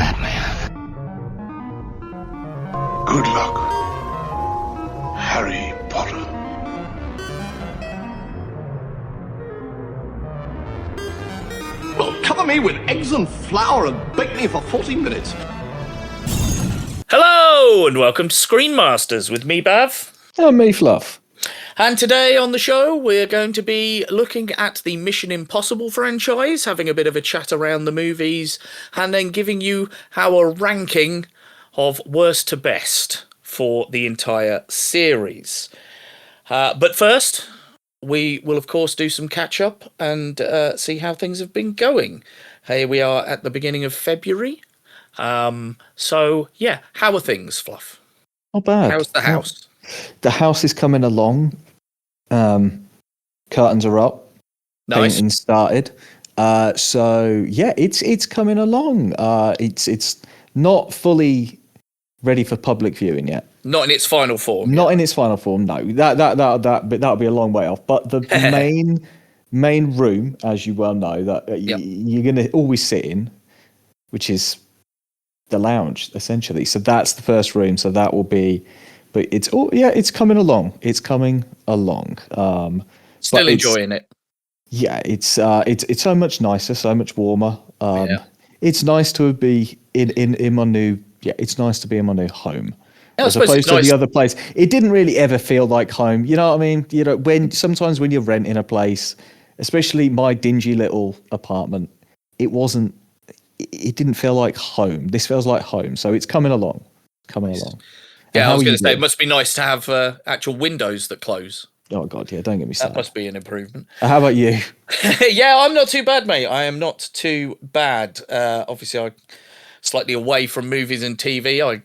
Batman. Good luck, Harry Potter. Well, cover me with eggs and flour and bake me for 40 minutes. Hello, and welcome to ScreenMasters with me, Bav. And me, Fluff. And today on the show, we're going to be looking at the Mission Impossible franchise, having a bit of a chat around the movies, and then giving you our ranking of worst to best for the entire series. But first, we will, of course, do some catch-up and see how things have been going. Here we are at the beginning of February. So, yeah, how are things, Fluff? Not bad. How's the house? The house is coming along. Curtains are up. Nice. Painting started. So yeah, it's coming along. It's not fully ready for public viewing yet. Not in its final form. Not in its final form. No, that'll be a long way off. But the main room, as you well know, that you're going to always sit in, which is the lounge essentially. So that's the first room. So that will be. But it's coming along. It's coming along. Still enjoying it. Yeah, it's so much nicer, so much warmer. It's nice to be in my new. Yeah, it's nice to be in my new home. Yeah, as opposed to the other place. It didn't really ever feel like home. You know what I mean? You know, sometimes when you're renting a place, especially my dingy little apartment, it didn't feel like home. This feels like home. So it's coming along. Yeah, I was going to say, it must be nice to have actual windows that close. Oh, God, yeah, don't get me started. That must be an improvement. How about you? Yeah, I'm not too bad, mate. I am not too bad. Obviously, I'm slightly away from movies and TV. I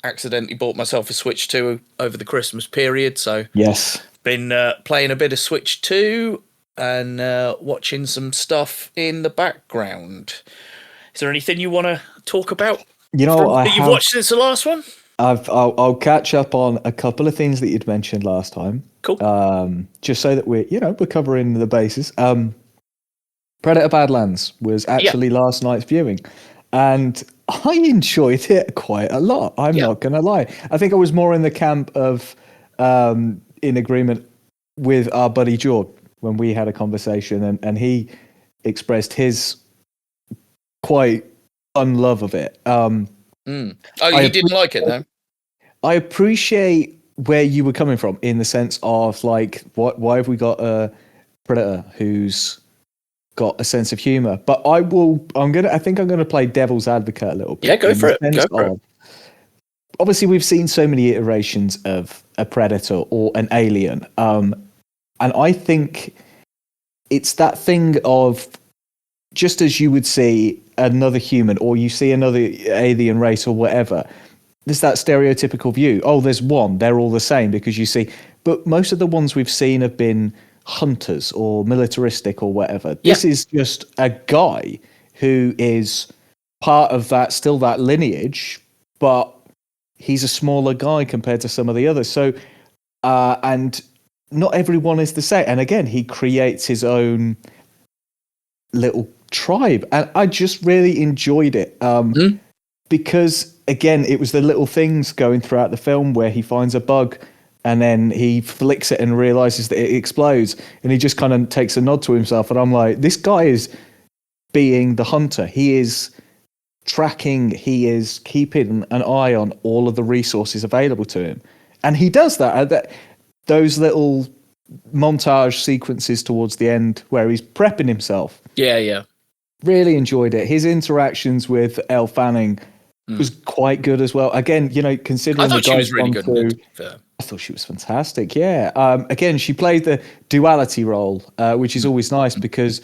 accidentally bought myself a Switch 2 over the Christmas period, so yes, been playing a bit of Switch 2 and watching some stuff in the background. Is there anything you want to talk about? You know, you've watched since the last one? I'll catch up on a couple of things that you'd mentioned last time. Cool. Just so that we're covering the bases. Predator Badlands was actually last night's viewing, and I enjoyed it quite a lot. I'm not going to lie. I think I was more in the camp of in agreement with our buddy George when we had a conversation, and he expressed his quite unlove of it. Oh, you didn't like it, though? I appreciate where you were coming from in the sense of, like, why have we got a Predator who's got a sense of humor? But I think I'm gonna play devil's advocate a little bit. Yeah, go for it. Obviously, we've seen so many iterations of a Predator or an alien, and I think it's that thing of, just as you would see another human or you see another alien race or whatever, there's that stereotypical view. Oh, there's one, they're all the same, because you see. But most of the ones we've seen have been hunters or militaristic or whatever. This is just a guy who is part of that lineage, but he's a smaller guy compared to some of the others. So, and not everyone is the same. And again, he creates his own little tribe, and I just really enjoyed it because, again, it was the little things going throughout the film where he finds a bug and then he flicks it and realizes that it explodes, and he just kind of takes a nod to himself, and I'm like, this guy is being the hunter. He is tracking, he is keeping an eye on all of the resources available to him, and he does that. Those little montage sequences towards the end where he's prepping himself. Yeah. Really enjoyed it. His interactions with Elle Fanning was quite good as well. Again, considering I thought she was really good. I thought she was fantastic. Yeah. Again, she played the duality role, which is always nice because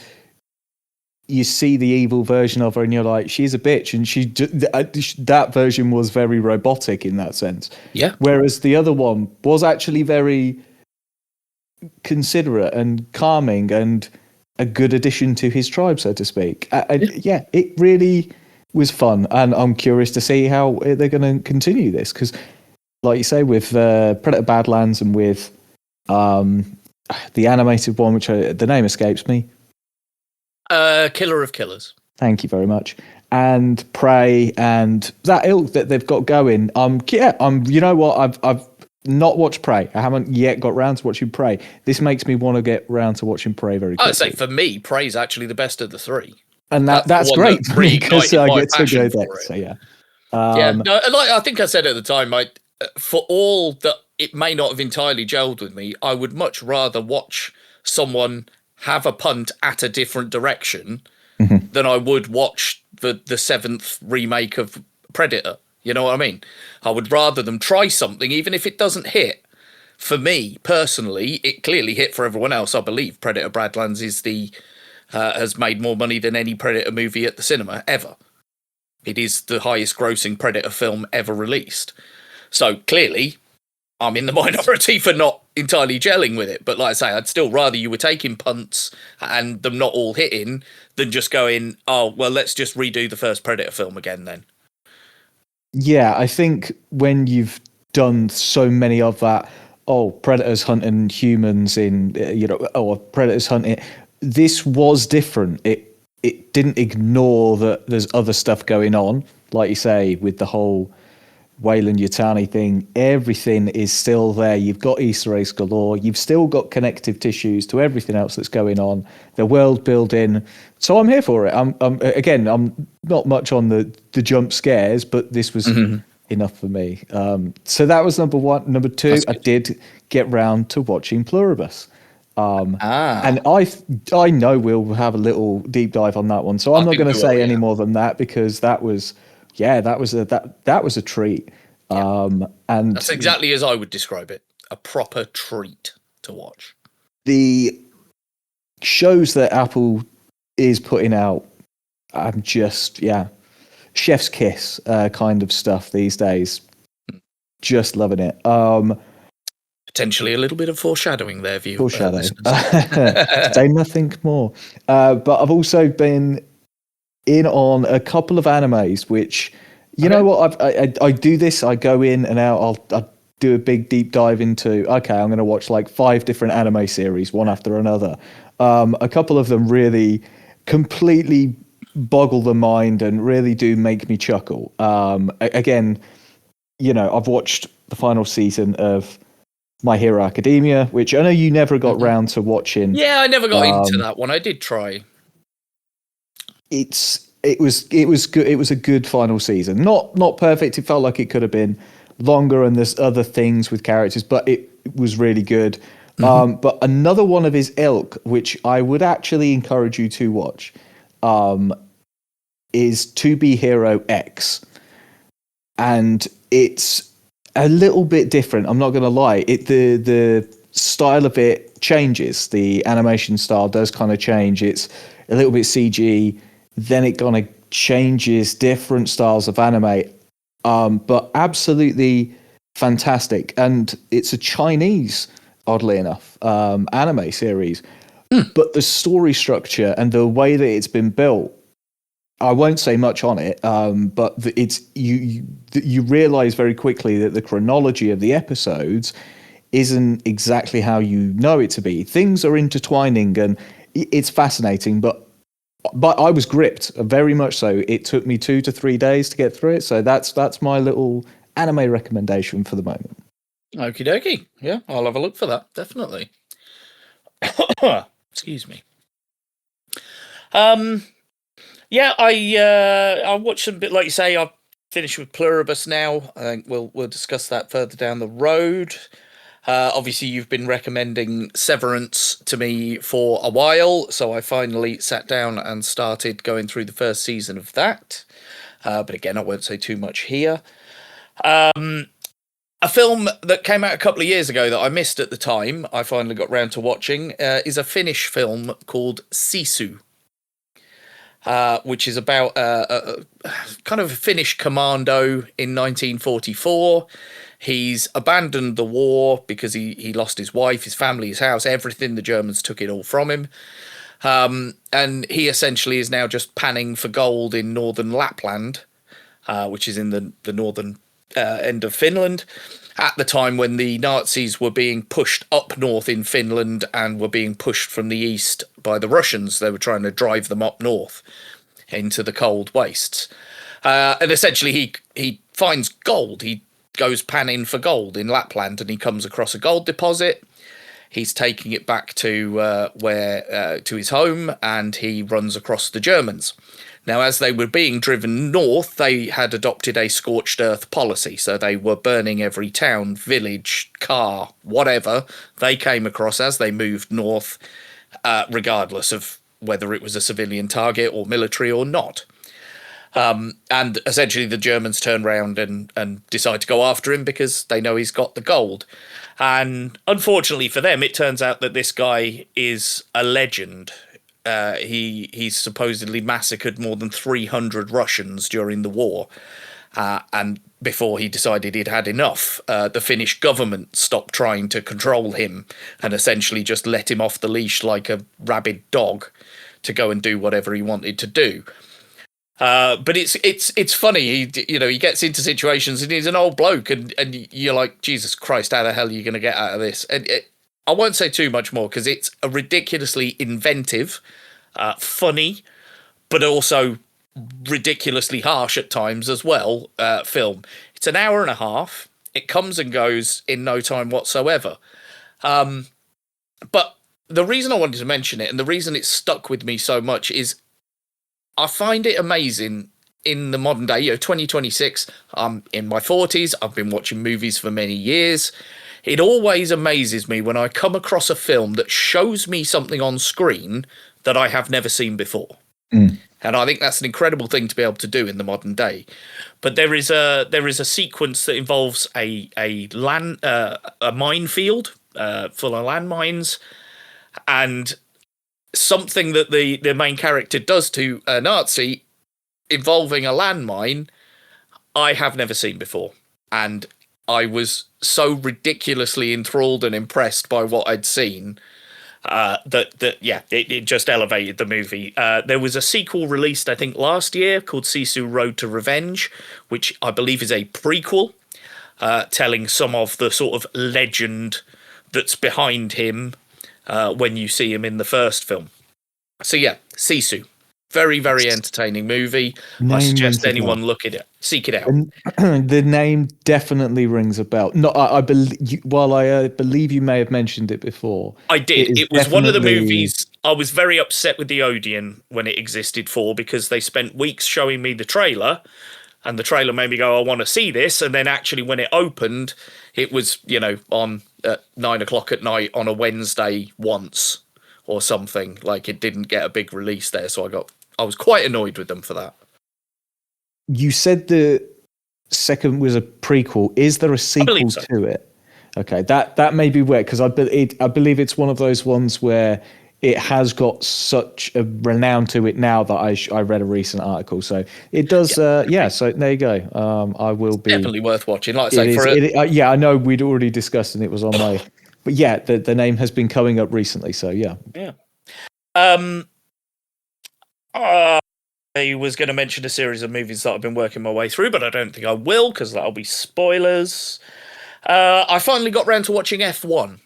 you see the evil version of her and you're like, she's a bitch. And that version was very robotic in that sense. Yeah. Whereas the other one was actually very considerate and calming and a good addition to his tribe, so to speak. It really was fun, and I'm curious to see how they're going to continue this, because, like you say, with Predator Badlands and with the animated one, which the name escapes me. Killer of Killers. Thank you very much. and Prey and that ilk that they've got going. You know what? I've not watched Prey. I haven't yet got round to watching Prey. This makes me want to get round to watching Prey very quickly. I'd say for me, Prey's actually the best of the three. And that's great because I get to go there. So yeah. No, like I think I said at the time, for all that it may not have entirely gelled with me, I would much rather watch someone have a punt at a different direction than I would watch the seventh remake of Predator. You know what I mean? I would rather them try something, even if it doesn't hit. For me, personally, it clearly hit for everyone else. I believe Predator Badlands is has made more money than any Predator movie at the cinema ever. It is the highest grossing Predator film ever released. So clearly, I'm in the minority for not entirely gelling with it. But like I say, I'd still rather you were taking punts and them not all hitting than just going, oh, well, let's just redo the first Predator film again then. Yeah, I think when you've done so many of that, Predators hunting humans in, Predators hunting, this was different. It didn't ignore that there's other stuff going on, like you say, with the whole Weyland-Yutani thing. Everything is still there. You've got Easter eggs galore. You've still got connective tissues to everything else that's going on. The world building. So I'm here for it. I'm not much on the jump scares, but this was enough for me. So that was number one. Number two, I did get round to watching Pluribus. And I know we'll have a little deep dive on that one. So I'm not going to say any more than that because that was a treat. Yeah. And that's exactly as I would describe it. A proper treat to watch. The shows that Apple is putting out, I'm just, chef's kiss kind of stuff these days. Just loving it. Potentially a little bit of foreshadowing there, view. Foreshadow. Say nothing more. But I've also been in on a couple of animes, which, you know what, I do this. I go in and out. I'll do a big deep dive into, I'm going to watch like 5 different anime series, one after another. A couple of them really completely boggle the mind and really do make me chuckle. Again, I've watched the final season of My Hero Academia, which I know you never got round to watching. Yeah, I never got into that one. I did try. It was good. It was a good final season. Not perfect. It felt like it could have been longer, and there's other things with characters, but it was really good. But another one of his ilk, which I would actually encourage you to watch, is To Be Hero X, and it's a little bit different. I'm not going to lie. The style of it changes. The animation style does kind of change. It's a little bit CG. Then it kind of changes different styles of anime. But absolutely fantastic. And it's a Chinese, oddly enough, anime series. But the story structure and the way that it's been built, I won't say much on it, but it's you realize very quickly that the chronology of the episodes isn't exactly how you know it to be. Things are intertwining, and it's fascinating. But I was gripped, very much so. It took me 2 to 3 days to get through it. So that's my little anime recommendation for the moment. Okie dokie. Yeah, I'll have a look for that, definitely. Excuse me. Yeah, I watched some bit, like you say. I've finished with Pluribus now. I think we'll discuss that further down the road. Obviously, you've been recommending Severance to me for a while, so I finally sat down and started going through the first season of that. But again, I won't say too much here. A film that came out a couple of years ago that I missed at the time, I finally got round to watching, is a Finnish film called Sisu. Which is about a kind of a Finnish commando in 1944. He's abandoned the war because he lost his wife, his family, his house, everything. The Germans took it all from him. And he essentially is now just panning for gold in northern Lapland, which is in the northern end of Finland, at the time when the Nazis were being pushed up north in Finland and were being pushed from the east by the Russians. They were trying to drive them up north. into the cold wastes. And essentially he finds gold. He goes panning for gold in Lapland, and he comes across a gold deposit. He's taking it back to to his home, and he runs across the Germans. Now, as they were being driven north, they had adopted a scorched earth policy. So they were burning every town, village, car, whatever they came across as they moved north, regardless of whether it was a civilian target or military or not. And essentially the Germans turn around and decide to go after him because they know he's got the gold. And unfortunately for them, it turns out that this guy is a legend. He's supposedly massacred more than 300 Russians during the war. And before he decided he'd had enough, the Finnish government stopped trying to control him and essentially just let him off the leash like a rabid dog to go and do whatever he wanted to do. But it's funny. He gets into situations and he's an old bloke, and you're like, Jesus Christ, how the hell are you going to get out of this? And I won't say too much more because it's a ridiculously inventive, funny, but also ridiculously harsh at times as well film. It's an hour and a half. It comes and goes in no time whatsoever. But the reason I wanted to mention it, and the reason it's stuck with me so much, is I find it amazing in the modern day, 2026, I'm in my 40s, I've been watching movies for many years. It always amazes me when I come across a film that shows me something on screen that I have never seen before. And I think that's an incredible thing to be able to do in the modern day. But there is a sequence that involves a minefield full of landmines, and something that the main character does to a Nazi involving a landmine I have never seen before. And I was so ridiculously enthralled and impressed by what I'd seen it just elevated the movie. There was a sequel released, I think, last year called Sisu Road to Revenge, which I believe is a prequel telling some of the sort of legend that's behind him when you see him in the first film. So yeah, Sisu. Very, very entertaining movie. I suggest anyone look at it. Seek it out. And the name definitely rings a bell. No, I believe. While I believe you may have mentioned it before, I did. It was one of the movies I was very upset with the Odeon when it existed for, because they spent weeks showing me the trailer, and the trailer made me go, "I want to see this." And then actually, when it opened, it was on at 9 o'clock at night on a Wednesday once or something. Like, it didn't get a big release there, so I was quite annoyed with them for that. You said the second was a prequel. Is there a sequel to it? Okay, that may be weird, because I believe it's one of those ones where it has got such a renown to it now that I read a recent article. So it does. So there you go. I will be definitely worth watching. Like I say, I know we'd already discussed and it was on my, but yeah, the name has been coming up recently. So yeah. I was going to mention a series of movies that I've been working my way through, but I don't think I will, because that'll be spoilers. I finally got round to watching F1,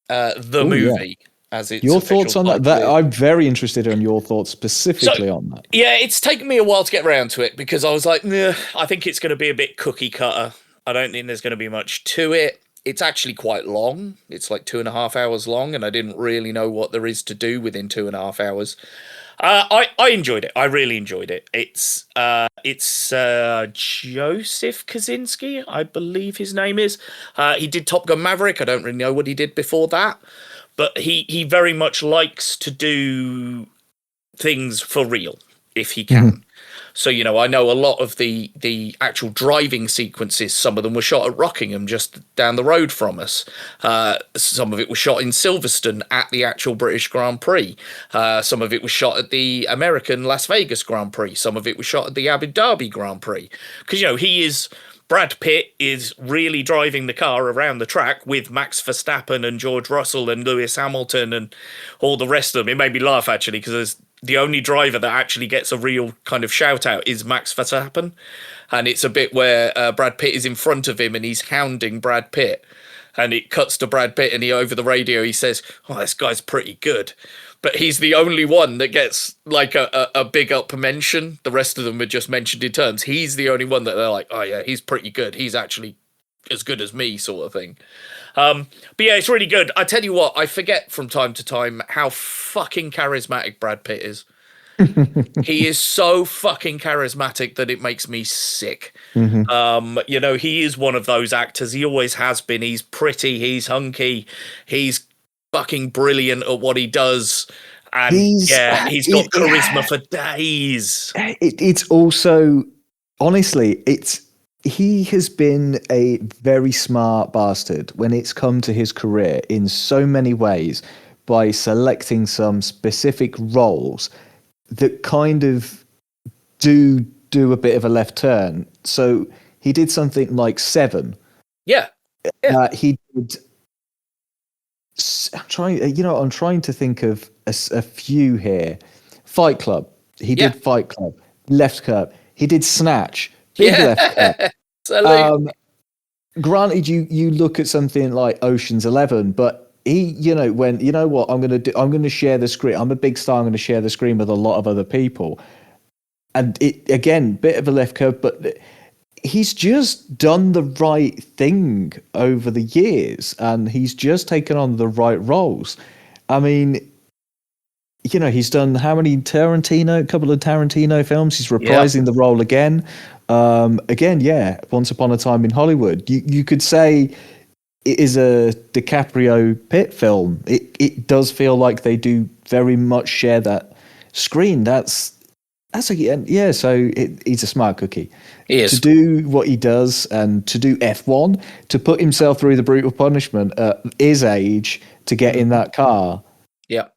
the movie. Yeah. As its your thoughts on that? I'm very interested in your thoughts specifically on that. Yeah, it's taken me a while to get around to it, because I was like, I think it's going to be a bit cookie cutter. I don't think there's going to be much to it. It's actually quite long. It's like 2.5 hours long, and I didn't really know what there is to do within 2.5 hours. I enjoyed it. I really enjoyed it. It's Joseph Kosinski, I believe his name is. He did Top Gun Maverick. I don't really know what he did before that, but he very much likes to do things for real if he can. Mm-hmm. So, I know a lot of the actual driving sequences, some of them were shot at Rockingham, just down the road from us. Some of it was shot in Silverstone at the actual British Grand Prix. Some of it was shot at the American Las Vegas Grand Prix. Some of it was shot at the Abu Dhabi Grand Prix. Because, Brad Pitt is really driving the car around the track with Max Verstappen and George Russell and Lewis Hamilton and all the rest of them. It made me laugh, actually, because the only driver that actually gets a real kind of shout out is Max Verstappen. And it's a bit where Brad Pitt is in front of him and he's hounding Brad Pitt. And it cuts to Brad Pitt and over the radio, he says, "Oh, this guy's pretty good." but he's the only one that gets like a big up mention. The rest of them are just mentioned in terms. He's the only one that they're like, oh yeah, he's pretty good. He's actually as good as me, sort of thing. But yeah, it's really good. I tell you what, I forget from time to time how fucking charismatic Brad Pitt is. He is so fucking charismatic that it makes me sick. You know, he is one of those actors. He always has been. He's pretty. He's hunky. He's fucking brilliant at what he does. And he's got charisma for days. It's also, honestly, he has been a very smart bastard when it's come to his career in so many ways by selecting some specific roles that kind of do a bit of a left turn. So he did something like Seven. Yeah. He did. I'm trying to think of a few here. Fight Club. He did Fight Club. Left Curve. He did Snatch. Big Left Curve. Granted, you look at something like Ocean's 11, but he, when I'm going to share the screen. I'm a big star. I'm going to share the screen with a lot of other people, and it again, bit of a left curve, but he's just done the right thing over the years, and he's just taken on the right roles. I mean, he's done how many a couple of Tarantino films. He's reprising the role again. Once Upon a Time in Hollywood. You could say it is a DiCaprio Pitt film. It does feel like they do very much share that screen. So he's a smart cookie. He is. To do what he does and to do F1, to put himself through the brutal punishment at his age to get in that car. Yeah.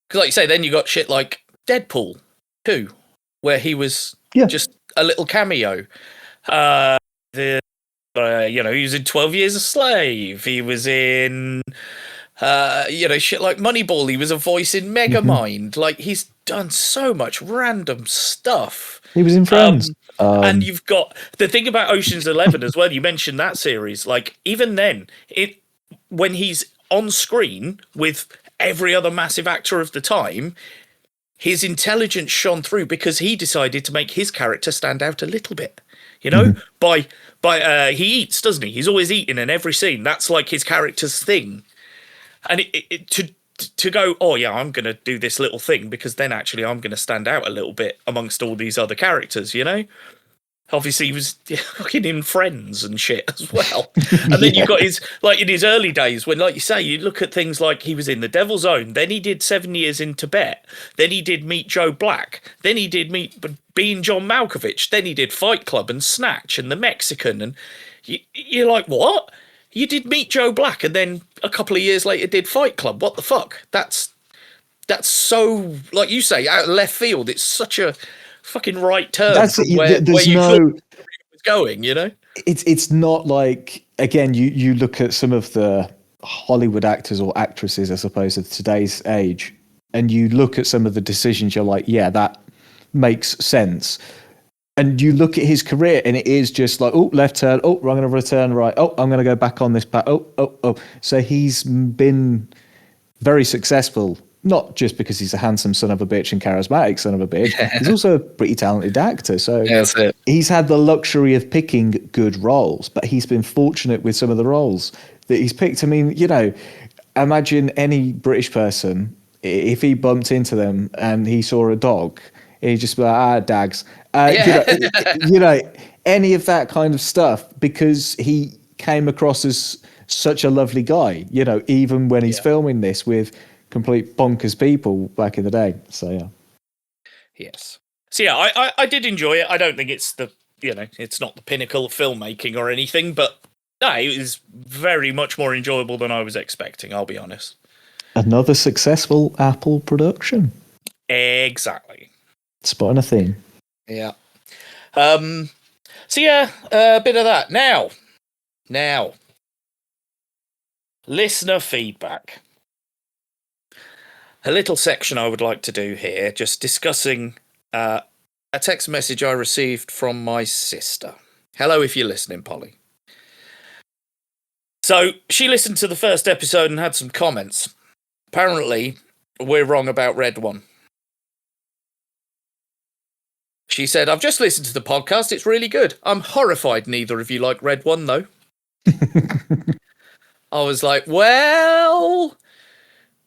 Because like you say, then you got shit like Deadpool 2, where he was just a little cameo. He was in 12 Years a Slave. He was in, shit like Moneyball. He was a voice in Megamind. Like, he's done so much random stuff. He was in Friends. And you've got the thing about Ocean's 11 as well. You mentioned that series. Like, even then, when he's on screen with every other massive actor of the time, his intelligence shone through because he decided to make his character stand out a little bit. By he eats, doesn't he? He's always eating in every scene. That's like his character's thing. And to go, oh yeah, I'm going to do this little thing because then actually I'm going to stand out a little bit amongst all these other characters, Obviously, he was fucking in Friends and shit as well. And then you've got his, like in his early days when, like you say, you look at things like he was in The Devil's Own, then he did 7 Years in Tibet, then he did Meet Joe Black, then he did Being John Malkovich, then he did Fight Club and Snatch and The Mexican. And you're like, what? You did Meet Joe Black and then a couple of years later did Fight Club. What the fuck? That's so, like you say, out of left field. It's such a fucking right turn where you thought it was going, It's not like, again, you look at some of the Hollywood actors or actresses, I suppose, of today's age, and you look at some of the decisions, you're like, yeah, that makes sense. And you look at his career and it is just like, oh, left turn, oh, I'm going to return right, oh, I'm going to go back on this path, oh. So he's been very successful. Not just because he's a handsome son of a bitch and charismatic son of a bitch. He's also a pretty talented actor. So he's had the luxury of picking good roles, but he's been fortunate with some of the roles that he's picked. I mean, imagine any British person, if he bumped into them and he saw a dog, he'd just be like, dags. Any of that kind of stuff, because he came across as such a lovely guy, even when he's filming this with complete bonkers people back in the day. So yeah. Yes. So yeah, I did enjoy it. I don't think it's it's not the pinnacle of filmmaking or anything, but no, it was very much more enjoyable than I was expecting, I'll be honest. Another successful Apple production. Exactly. Spotting a theme. Yeah. So yeah, a bit of that. Now. Listener feedback. A little section I would like to do here, just discussing a text message I received from my sister. Hello, if you're listening, Polly. So she listened to the first episode and had some comments. apparently we're wrong about Red One. She said, I've just listened to the podcast. It's really good. I'm horrified neither of you like Red One, though. I was like, well,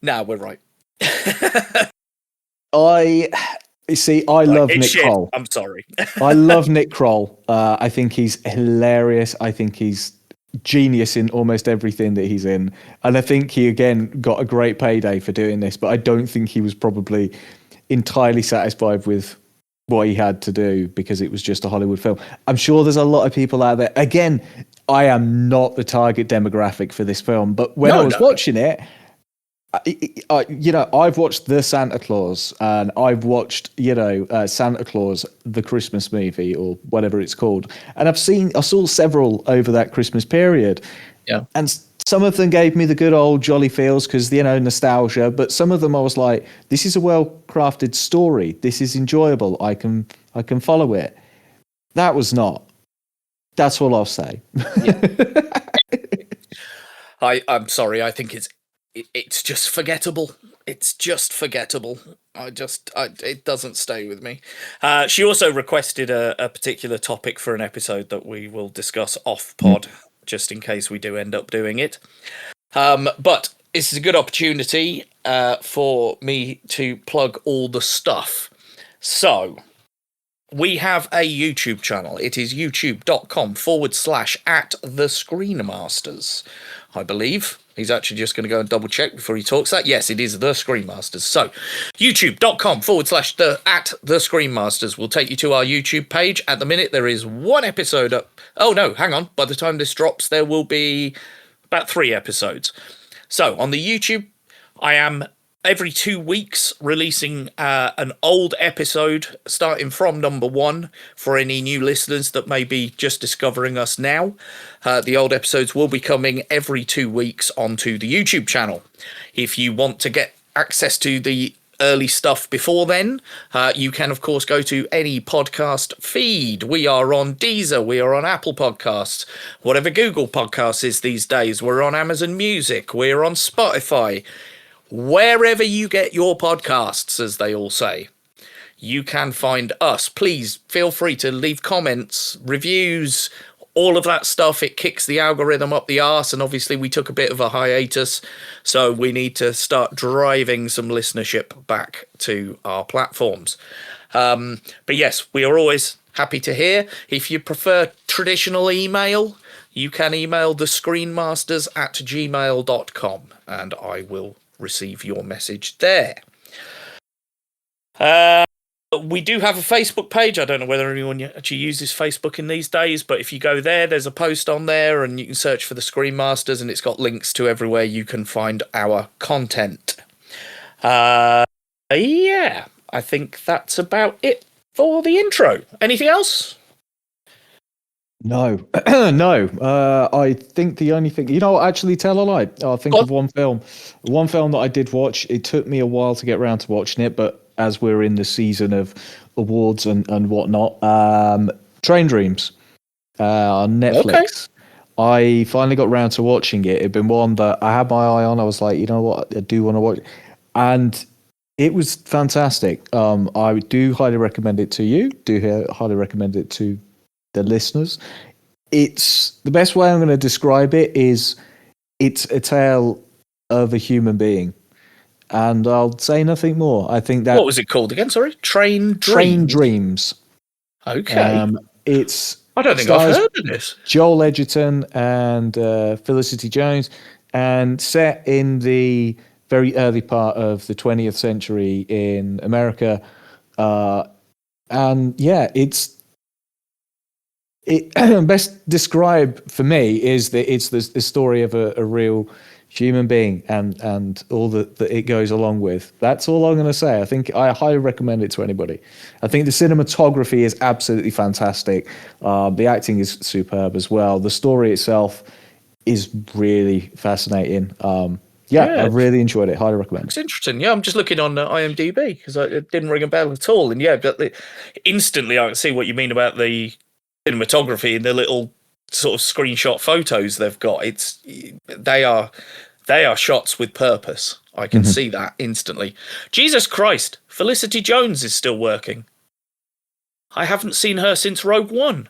no, we're right. I love Nick shit. Kroll. I'm sorry. I love Nick Kroll. I think he's hilarious. I think he's genius in almost everything that he's in. And I think he, again, got a great payday for doing this, but I don't think he was probably entirely satisfied with what he had to do because it was just a Hollywood film. I'm sure there's a lot of people out there. Again, I am not the target demographic for this film, but when I was watching it, I've watched The Santa Claus and I've watched, Santa Claus, the Christmas movie or whatever it's called. And I saw several over that Christmas period. Yeah. And some of them gave me the good old jolly feels because, nostalgia. But some of them I was like, this is a well-crafted story. This is enjoyable. I can follow it. That was not. That's all I'll say. Yeah. I'm sorry. I think it's just forgettable. It's just forgettable. It doesn't stay with me. She also requested a particular topic for an episode that we will discuss off pod, just in case we do end up doing it. But this is a good opportunity for me to plug all the stuff. So we have a YouTube channel. It is youtube.com/@the-ScreenMasters, I believe. He's actually just going to go and double check before he talks that. Yes, it is the ScreenMasters. So youtube.com/@the-ScreenMasters will take you to our YouTube page. At the minute, there is one episode up. Oh, no, hang on. By the time this drops, there will be about 3 episodes. So on the YouTube, I am every 2 weeks releasing an old episode starting from number 1 for any new listeners that may be just discovering us now. The old episodes will be coming every 2 weeks onto the YouTube channel. If you want to get access to the early stuff before then, you can of course go to any podcast feed. We are on Deezer, we are on Apple Podcasts, whatever Google Podcasts is these days. We're on Amazon Music, we're on Spotify. Wherever you get your podcasts, as they all say, you can find us. Please feel free to leave comments, reviews, all of that stuff. It kicks the algorithm up the arse, and obviously we took a bit of a hiatus, so we need to start driving some listenership back to our platforms. But yes, we are always happy to hear. If you prefer traditional email, you can email thescreenmasters@gmail.com, and I will receive your message there. We do have a Facebook page. I don't know whether anyone actually uses Facebook in these days, but if you go there, there's a post on there and you can search for the ScreenMasters and it's got links to everywhere you can find our content. Yeah, I think that's about it for the intro. Anything else? No, no. I think the only thing, actually tell a lie. I'll think of one film that I did watch. It took me a while to get around to watching it, but as we're in the season of awards and whatnot, Train Dreams on Netflix. Okay. I finally got around to watching it. It'd been one that I had my eye on. I was like, you know what, I do want to watch, and it was fantastic. I do highly recommend it to you. Highly recommend it to the listeners. It's the best way I'm going to describe it is it's a tale of a human being, and I'll say nothing more. I think that. What was it called again? Sorry, Train Dreams. Okay. It's. I don't think I've heard of this. Joel Edgerton and Felicity Jones, and set in the very early part of the 20th century in America, and yeah, it's. It best described for me is that it's the story of a real human being and all that it goes along with. That's all I'm going to say. I think I highly recommend it to anybody. I think the cinematography is absolutely fantastic. The acting is superb as well. The story itself is really fascinating. I really enjoyed it. Highly recommend. It's interesting. Yeah, I'm just looking on IMDb because it didn't ring a bell at all. And yeah, but instantly I can see what you mean about the cinematography and the little sort of screenshot photos they've got. They are They are shots with purpose. I can see that instantly. Jesus Christ, Felicity Jones is still working. I haven't seen her since Rogue One.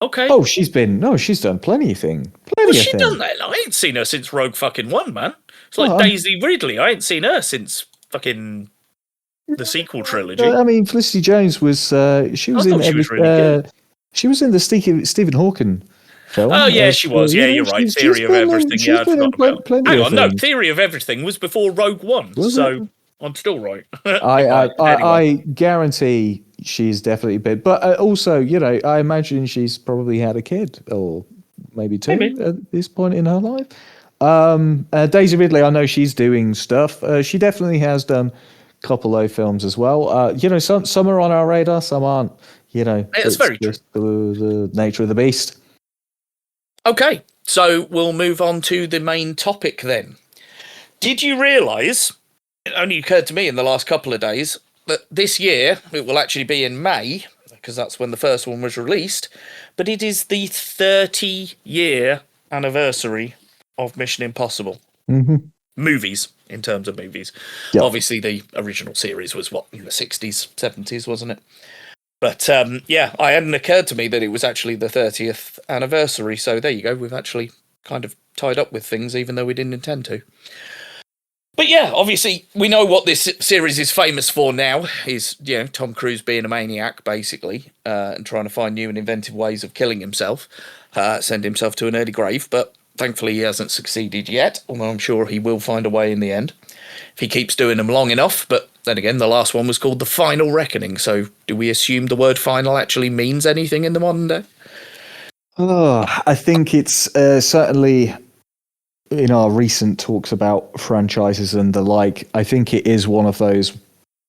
Okay. Oh, she's done plenty of things. Well, she done that. I ain't seen her since Rogue fucking One, man. It's like Daisy Ridley. I ain't seen her since fucking the sequel trilogy. I mean, Felicity Jones was she was in the Stephen Hawking film. Oh yeah, she was. Yeah, you're right. Theory of Everything. Yeah, I forgot about. Hang on, no, Theory of Everything was before Rogue One, so I'm still right. I guarantee she's definitely been, but also, I imagine she's probably had a kid or maybe two at this point in her life. Daisy Ridley, I know she's doing stuff. She definitely has done a couple of films as well. Some are on our radar, some aren't. It's very true. The nature of the beast. Okay, so we'll move on to the main topic then. Did you realise, it only occurred to me in the last couple of days, that this year, it will actually be in May, because that's when the first one was released, but it is the 30-year anniversary of Mission Impossible. Mm-hmm. Movies, in terms of movies. Yep. Obviously, the original series was, in the 60s, 70s, wasn't it? But, it hadn't occurred to me that it was actually the 30th anniversary, so there you go. We've actually kind of tied up with things, even though we didn't intend to. But yeah, obviously, we know what this series is famous for now, is, Tom Cruise being a maniac, basically, and trying to find new and inventive ways of killing himself, send himself to an early grave, but thankfully he hasn't succeeded yet, although I'm sure he will find a way in the end, if he keeps doing them long enough. But then again, the last one was called The Final Reckoning, so do we assume the word final actually means anything in the modern day? Oh, I think it's certainly, in our recent talks about franchises and the like, I think it is one of those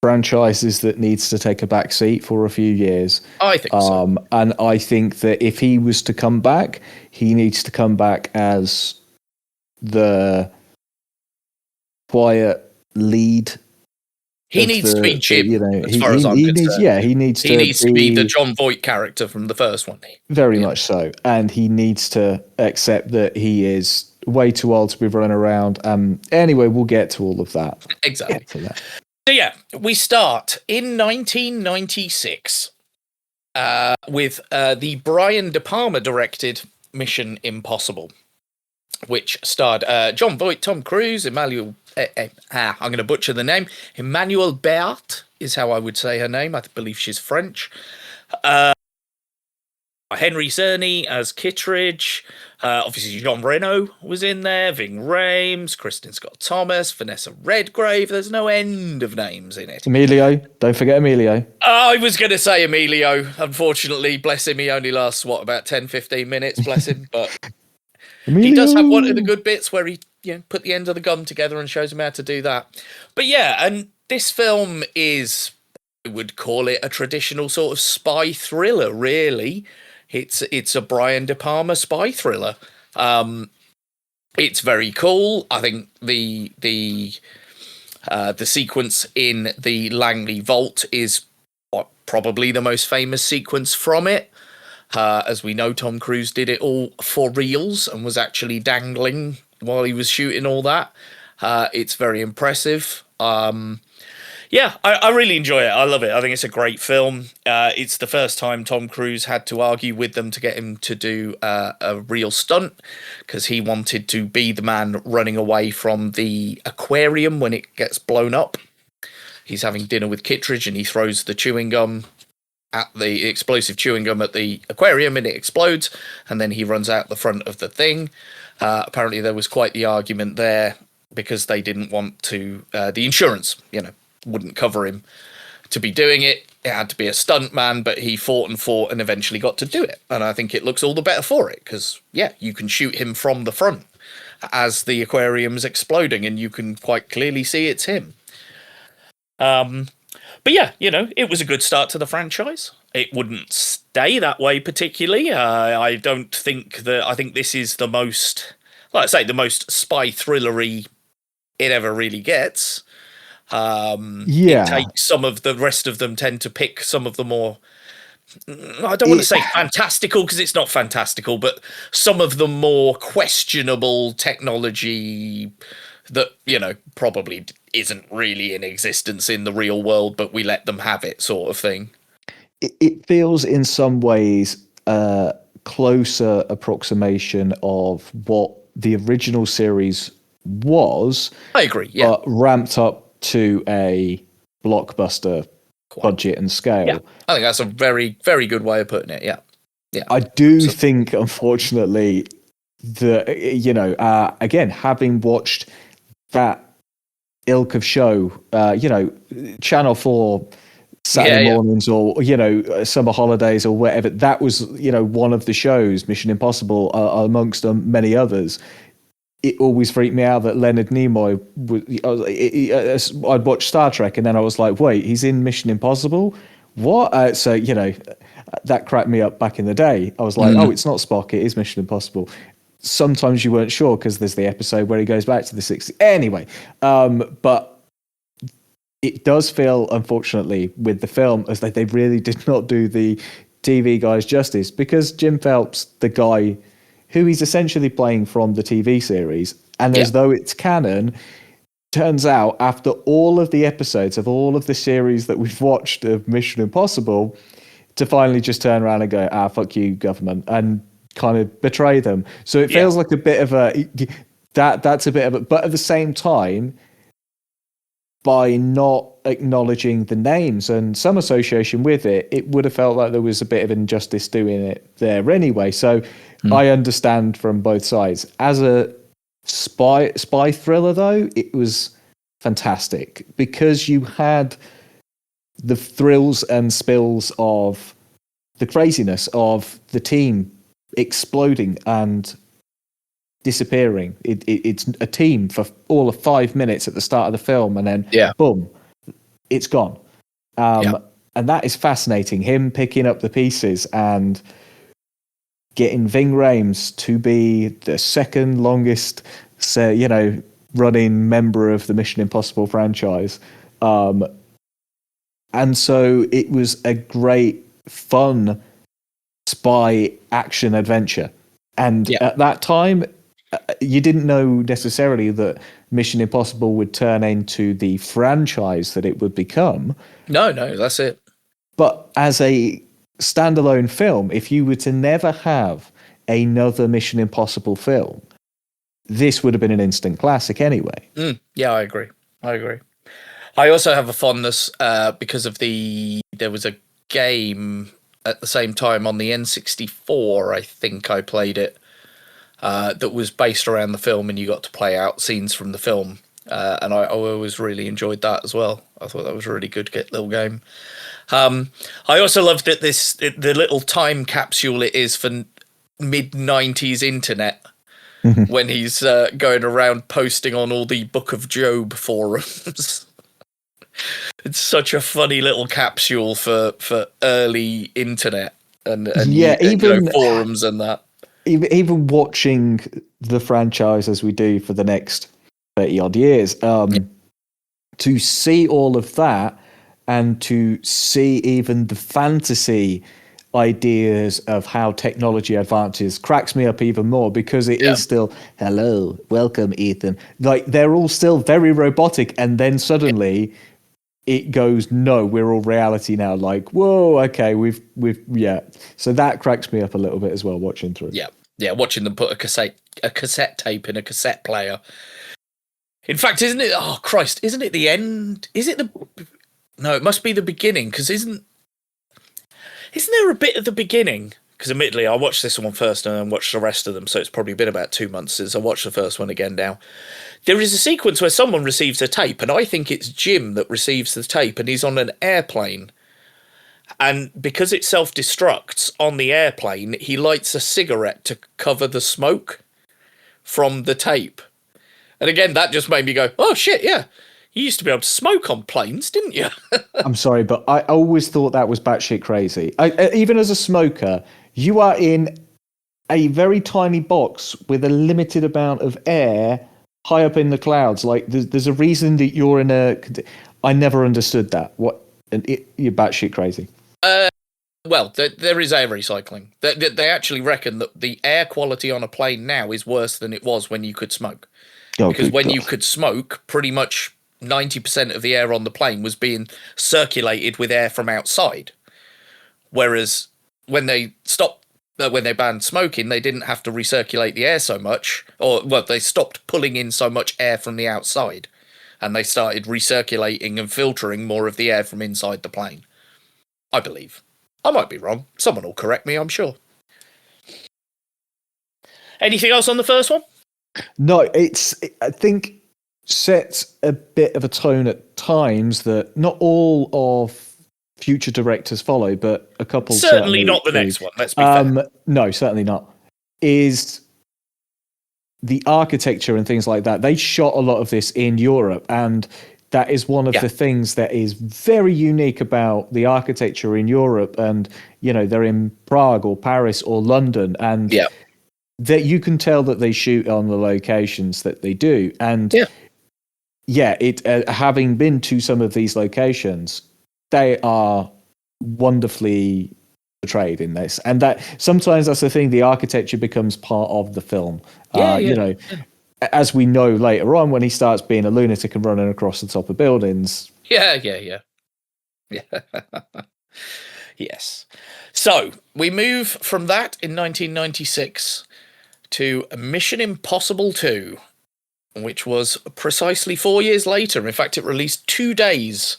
franchises that needs to take a back seat for a few years. I think so. And I think that if he was to come back, he needs to come back as the quiet lead. He needs to be Jim, as far as I'm concerned. He needs to be the John Voight character from the first one. Very much so. And he needs to accept that he is way too old to be running around. Anyway, we'll get to all of that. Exactly. So yeah, we start in 1996 with the Brian De Palma directed Mission Impossible, which starred John Voight, Tom Cruise, Emmanuel. I'm going to butcher the name. Emmanuel Béart is how I would say her name. I believe she's French. Henry Czerny as Kittredge. Obviously, Jean Reno was in there. Ving Rhames, Kristen Scott Thomas, Vanessa Redgrave. There's no end of names in it. Emilio. Don't forget Emilio. I was going to say Emilio. Unfortunately, bless him, he only lasts, about 10, 15 minutes, bless him. But Emilio. He does have one of the good bits where he put the end of the gum together and shows him how to do that. But yeah, and this film is, I would call it a traditional sort of spy thriller, really. It's a Brian De Palma spy thriller. It's very cool. I think the sequence in the Langley Vault is probably the most famous sequence from it. As we know, Tom Cruise did it all for reals and was actually dangling while he was shooting all that. It's very impressive. I really enjoy it. I love it. I think it's a great film. It's the first time Tom Cruise had to argue with them to get him to do a real stunt, because he wanted to be the man running away from the aquarium when it gets blown up. He's having dinner with Kittredge and he throws the chewing gum at the explosive chewing gum at the aquarium and it explodes, and then he runs out the front of the thing. Apparently there was quite the argument there because they didn't want to, the insurance, wouldn't cover him to be doing it. It had to be a stunt man, but he fought and eventually got to do it. And I think it looks all the better for it because, you can shoot him from the front as the aquarium's exploding and you can quite clearly see it's him. But yeah, it was a good start to the franchise. It wouldn't stay that way particularly. I think this is the most, the most spy thrillery it ever really gets. It takes some of the rest of them tend to pick some of the more I don't want to say fantastical because it's not fantastical, but some of the more questionable technology that, probably isn't really in existence in the real world, but we let them have it, sort of thing. It feels in some ways a closer approximation of what the original series was. I agree, yeah. But ramped up to a blockbuster budget and scale. Yeah, I think that's a very, very good way of putting it, yeah. I do think, unfortunately, that, again, having watched that ilk of show, Channel 4 Saturday mornings or, summer holidays or whatever, that was, one of the shows, Mission Impossible, amongst many others. It always freaked me out that Leonard Nimoy I'd watch Star Trek and then I was like, wait, he's in Mission Impossible? What? So, that cracked me up back in the day. I was like, oh, it's not Spock, it is Mission Impossible. Sometimes you weren't sure because there's the episode where he goes back to the 60s. Anyway, but it does feel, unfortunately, with the film, as though they really did not do the TV guys justice, because Jim Phelps, the guy who he's essentially playing from the TV series, and as though it's canon, turns out after all of the episodes of all of the series that we've watched of Mission Impossible, to finally just turn around and go, fuck you, government, and kind of betray them. So it feels like a bit of that's a bit of a, but at the same time, by not acknowledging the names and some association with it, it would have felt like there was a bit of injustice doing it there anyway. So I understand from both sides. As a spy thriller, though, it was fantastic because you had the thrills and spills of the craziness of the team exploding and disappearing. It's a team for all of 5 minutes at the start of the film, and then boom, it's gone. And that is fascinating. Him picking up the pieces and getting Ving Rhames to be the second longest, running member of the Mission Impossible franchise. And so it was a great, fun spy action adventure. And at that time, you didn't know necessarily that Mission Impossible would turn into the franchise that it would become. No, that's it. But as a standalone film, if you were to never have another Mission Impossible film, this would have been an instant classic anyway. Yeah, I agree. I also have a fondness because of there was a game at the same time on the N64, I think I played it, that was based around the film, and you got to play out scenes from the film. And I always really enjoyed that as well. I thought that was a really good little game. I also loved that the little time capsule it is for mid-90s internet, when he's going around posting on all the Book of Job forums. It's such a funny little capsule for early internet and even forums and that. Even watching the franchise as we do for the next 30 odd years, to see all of that and to see even the fantasy ideas of how technology advances cracks me up even more, because it is still, hello, welcome, Ethan. Like, they're all still very robotic, and then suddenly it goes, no, we're all reality now. Like, whoa, okay, we've So that cracks me up a little bit as well, watching through. Yeah, watching them put a cassette tape in a cassette player. In fact, isn't it? Oh Christ! Isn't it the end? Is it the? No, it must be the beginning. Because isn't there a bit at the beginning? Because admittedly, I watched this one first and then watched the rest of them, so it's probably been about 2 months since I watched the first one again now. There is a sequence where someone receives a tape, and I think it's Jim that receives the tape, and he's on an airplane. And because it self-destructs on the airplane, he lights a cigarette to cover the smoke from the tape. And again, that just made me go, oh shit, yeah. You used to be able to smoke on planes, didn't you? I'm sorry, but I always thought that was batshit crazy. Even as a smoker, you are in a very tiny box with a limited amount of air high up in the clouds. Like, there's a reason that you're in a... I never understood that. You're batshit crazy. Well, there is air recycling. They actually reckon that the air quality on a plane now is worse than it was when you could smoke. Oh, Because good when God. you could smoke, pretty much 90% of the air on the plane was being circulated with air from outside. Whereas when they banned smoking, they didn't have to recirculate the air so much, they stopped pulling in so much air from the outside, and they started recirculating and filtering more of the air from inside the plane. I believe. I might be wrong. Someone will correct me, I'm sure. Anything else on the first one? No, I think sets a bit of a tone at times that not all of future directors follow, but a couple Certainly not the do. next one, let's be fair. No, certainly not. Is the architecture and things like that. They shot a lot of this in Europe, and that is one of the things that is very unique about the architecture in Europe. And, they're in Prague or Paris or London, and that you can tell that they shoot on the locations that they do. And having been to some of these locations, they are wonderfully portrayed in this. And that sometimes that's the thing, the architecture becomes part of the film. As we know later on, when he starts being a lunatic and running across the top of buildings. Yeah. Yes. So we move from that in 1996 to Mission Impossible 2, which was precisely 4 years later. In fact, it released 2 days.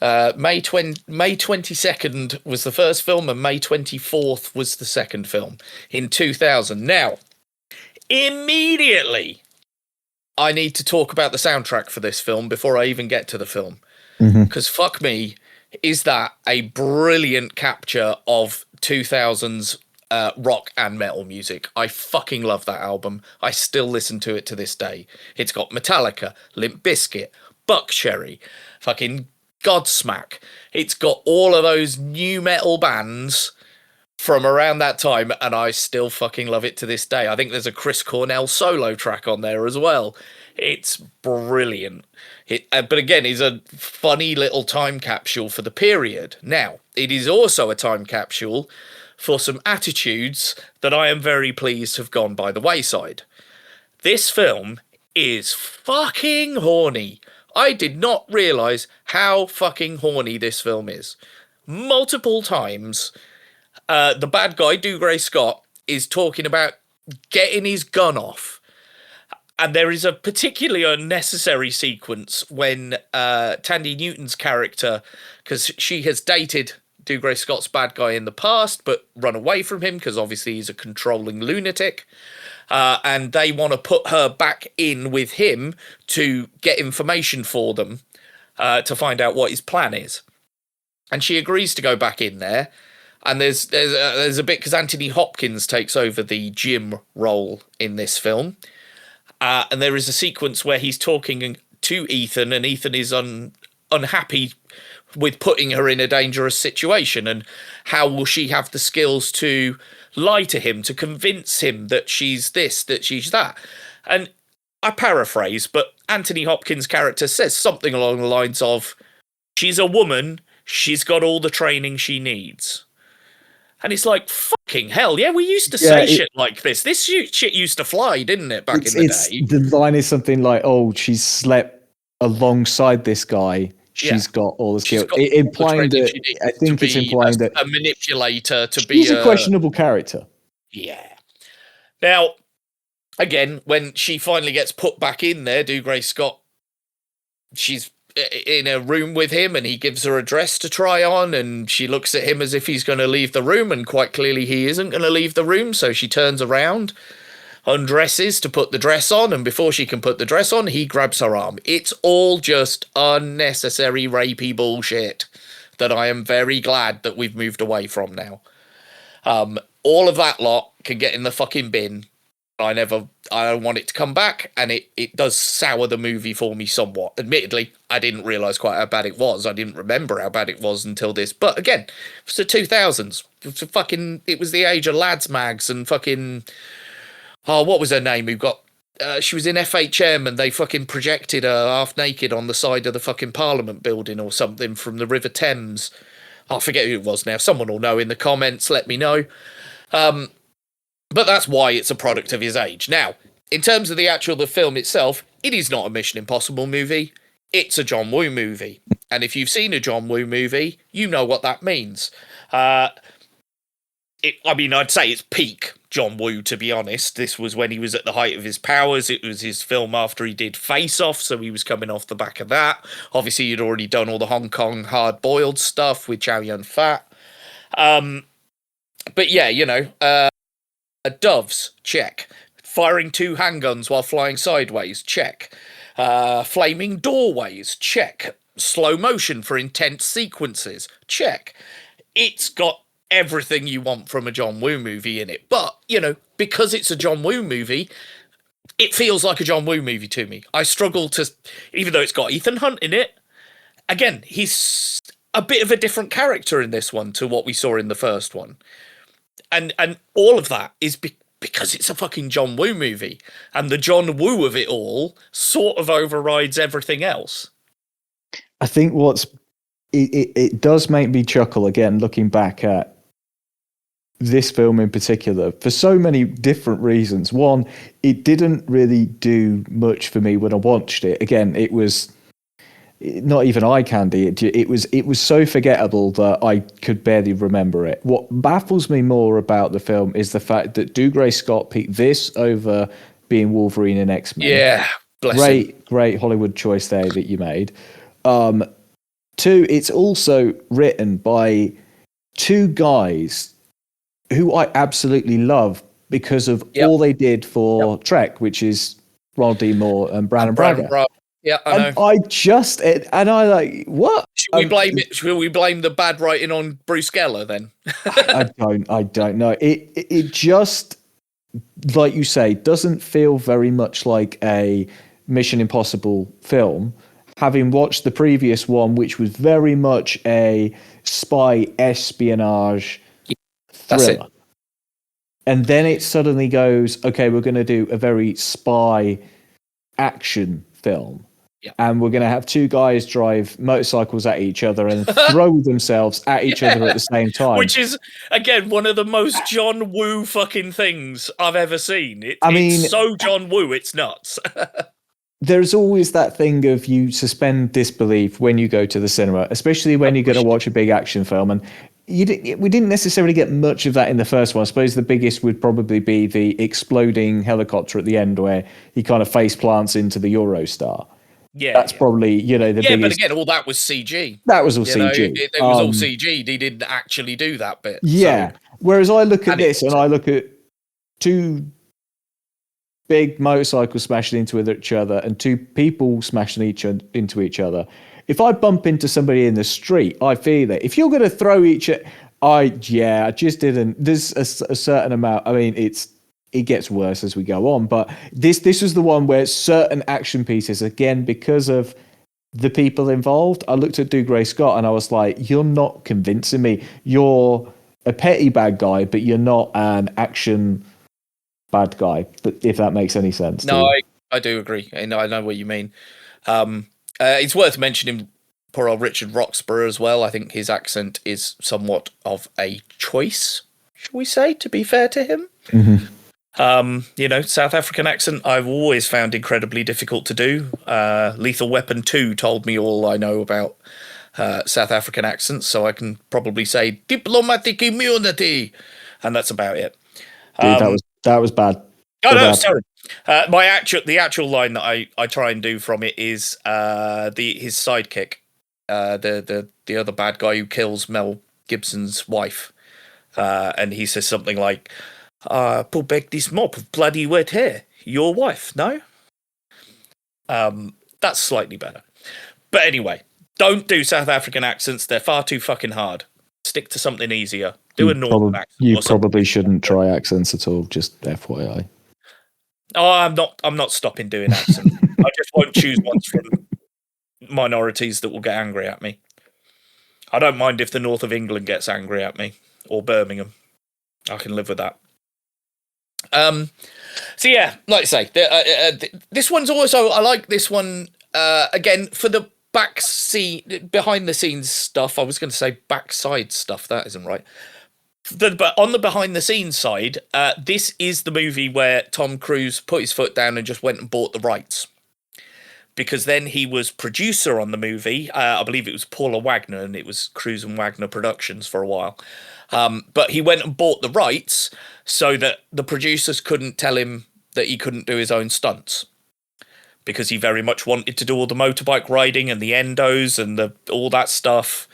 May 22nd was the first film, and May 24th was the second film in 2000. Now, immediately, I need to talk about the soundtrack for this film before I even get to the film. Because fuck me, is that a brilliant capture of 2000s rock and metal music. I fucking love that album. I still listen to it to this day. It's got Metallica, Limp Bizkit, Buckcherry, fucking Godsmack. It's got all of those new metal bands from around that time, and I still fucking love it to this day. I think there's a Chris Cornell solo track on there as well. It's brilliant. But again, it's a funny little time capsule for the period. Now, it is also a time capsule for some attitudes that I am very pleased have gone by the wayside. This film is fucking horny. I did not realise how fucking horny this film is. Multiple times, the bad guy, Dougray Scott, is talking about getting his gun off. And there is a particularly unnecessary sequence when Tandy Newton's character, because she has dated Dougray Scott's bad guy in the past, but run away from him because obviously he's a controlling lunatic. And they want to put her back in with him to get information for them to find out what his plan is. And she agrees to go back in there. And there's a bit because Anthony Hopkins takes over the Jim role in this film. And there is a sequence where he's talking to Ethan, and Ethan is unhappy with putting her in a dangerous situation, and how will she have the skills to lie to him, to convince him that she's this, that she's that. And I paraphrase, but Anthony Hopkins' character says something along the lines of, she's a woman, she's got all the training she needs. And it's like, fucking hell, yeah, we used to say shit like this. This shit used to fly, didn't it, back in the day? The line is something like, oh, she's slept alongside this guy. She's got all the skills. Implying that, I think it's implying that a manipulator, to be a questionable character. Yeah. Now, again, when she finally gets put back in there, Dougray Scott, she's in a room with him, and he gives her a dress to try on, and she looks at him as if he's going to leave the room, and quite clearly he isn't going to leave the room, so she turns around, undresses to put the dress on, and before she can put the dress on, he grabs her arm. It's all just unnecessary rapey bullshit that I am very glad that we've moved away from now. All of that lot can get in the fucking bin. I don't want it to come back, and it does sour the movie for me somewhat. Admittedly, I didn't realise quite how bad it was. I didn't remember how bad it was until this. But again, it's the 2000s. It was the age of lads mags and fucking... Oh, what was her name? She was in FHM, and they fucking projected her half naked on the side of the fucking Parliament building or something from the River Thames. I forget who it was now. Someone will know in the comments. Let me know. But that's why it's a product of his age. Now, in terms of the film itself, it is not a Mission Impossible movie. It's a John Woo movie. And if you've seen a John Woo movie, you know what that means. I'd say it's peak John Woo, to be honest. This was when he was at the height of his powers. It was his film after he did Face Off, so he was coming off the back of that. Obviously, he'd already done all the Hong Kong hard-boiled stuff with Chow Yun-fat. But yeah, Doves, check. Firing 2 handguns while flying sideways, check. Flaming doorways, check. Slow motion for intense sequences, check. It's got everything you want from a John Woo movie in it. But, because it's a John Woo movie, it feels like a John Woo movie to me. I struggle to, even though it's got Ethan Hunt in it, again, he's a bit of a different character in this one to what we saw in the first one. And all of that is because it's a fucking John Woo movie. And the John Woo of it all sort of overrides everything else. I think it does make me chuckle again, looking back at this film in particular, for so many different reasons. One, it didn't really do much for me when I watched it. Again, it was not even eye candy. It was so forgettable that I could barely remember it. What baffles me more about the film is the fact that Dougray Scott picked this over being Wolverine and X-Men. Yeah, bless him. Great Hollywood choice there that you made. 2, it's also written by 2 guys who I absolutely love because of all they did for Trek, which is Ronald D. Moore and Brandon Braga. Yeah, I know. And I like, what? Should we blame the bad writing on Bruce Geller then? I don't know. It just, like you say, doesn't feel very much like a Mission Impossible film. Having watched the previous one, which was very much a spy espionage That's thriller. it. And then it suddenly goes, okay, we're going to do a very spy action film. Yeah. And we're going to have 2 guys drive motorcycles at each other and throw themselves at each other at the same time. Which is, again, one of the most John Woo fucking things I've ever seen. It's so John Woo, it's nuts. There's always that thing of you suspend disbelief when you go to the cinema, especially when you're going to watch a big action film. And we didn't necessarily get much of that in the first one. I suppose the biggest would probably be the exploding helicopter at the end where he kind of face plants into the Eurostar. Yeah, that's probably, the biggest. Yeah, but again, all that was CG. That was all CG. It was all CG. He didn't actually do that bit. Yeah. So. Whereas I look at this and I look at 2 big motorcycles smashing into each other and 2 people smashing into each other. If I bump into somebody in the street, I feel it. If you're going to throw I just didn't. There's a certain amount. I mean, it gets worse as we go on, but this was the one where certain action pieces, again, because of the people involved, I looked at Dougray Scott and I was like, you're not convincing me. You're a petty bad guy, but you're not an action bad guy, if that makes any sense. No, I do agree. I know what you mean. It's worth mentioning poor old Richard Roxburgh as well. I think his accent is somewhat of a choice, shall we say, to be fair to him. Mm-hmm. South African accent I've always found incredibly difficult to do. Lethal Weapon 2 told me all I know about South African accents, so I can probably say diplomatic immunity, and that's about it. Dude, that was bad. Oh no, sorry. The actual line that I try and do from it is his sidekick, the other bad guy who kills Mel Gibson's wife, and he says something like, "Pull back this mop of bloody wet hair. Your wife, no?" That's slightly better, but anyway, don't do South African accents. They're far too fucking hard. Stick to something easier. Do a northern accent. You probably shouldn't try accents at all. Just FYI. Oh, I'm not stopping doing accents. I just won't choose ones from minorities that will get angry at me. I don't mind if the north of England gets angry at me, or Birmingham. I can live with that. So yeah, like I say, this one's also, I like this one again for the behind the scenes stuff. I was going to say backside stuff. That isn't right. But on the behind the scenes side, this is the movie where Tom Cruise put his foot down and just went and bought the rights. Because then he was producer on the movie. I believe it was Paula Wagner, and it was Cruise and Wagner Productions for a while. But he went and bought the rights so that the producers couldn't tell him that he couldn't do his own stunts. Because he very much wanted to do all the motorbike riding and the endos and all that stuff.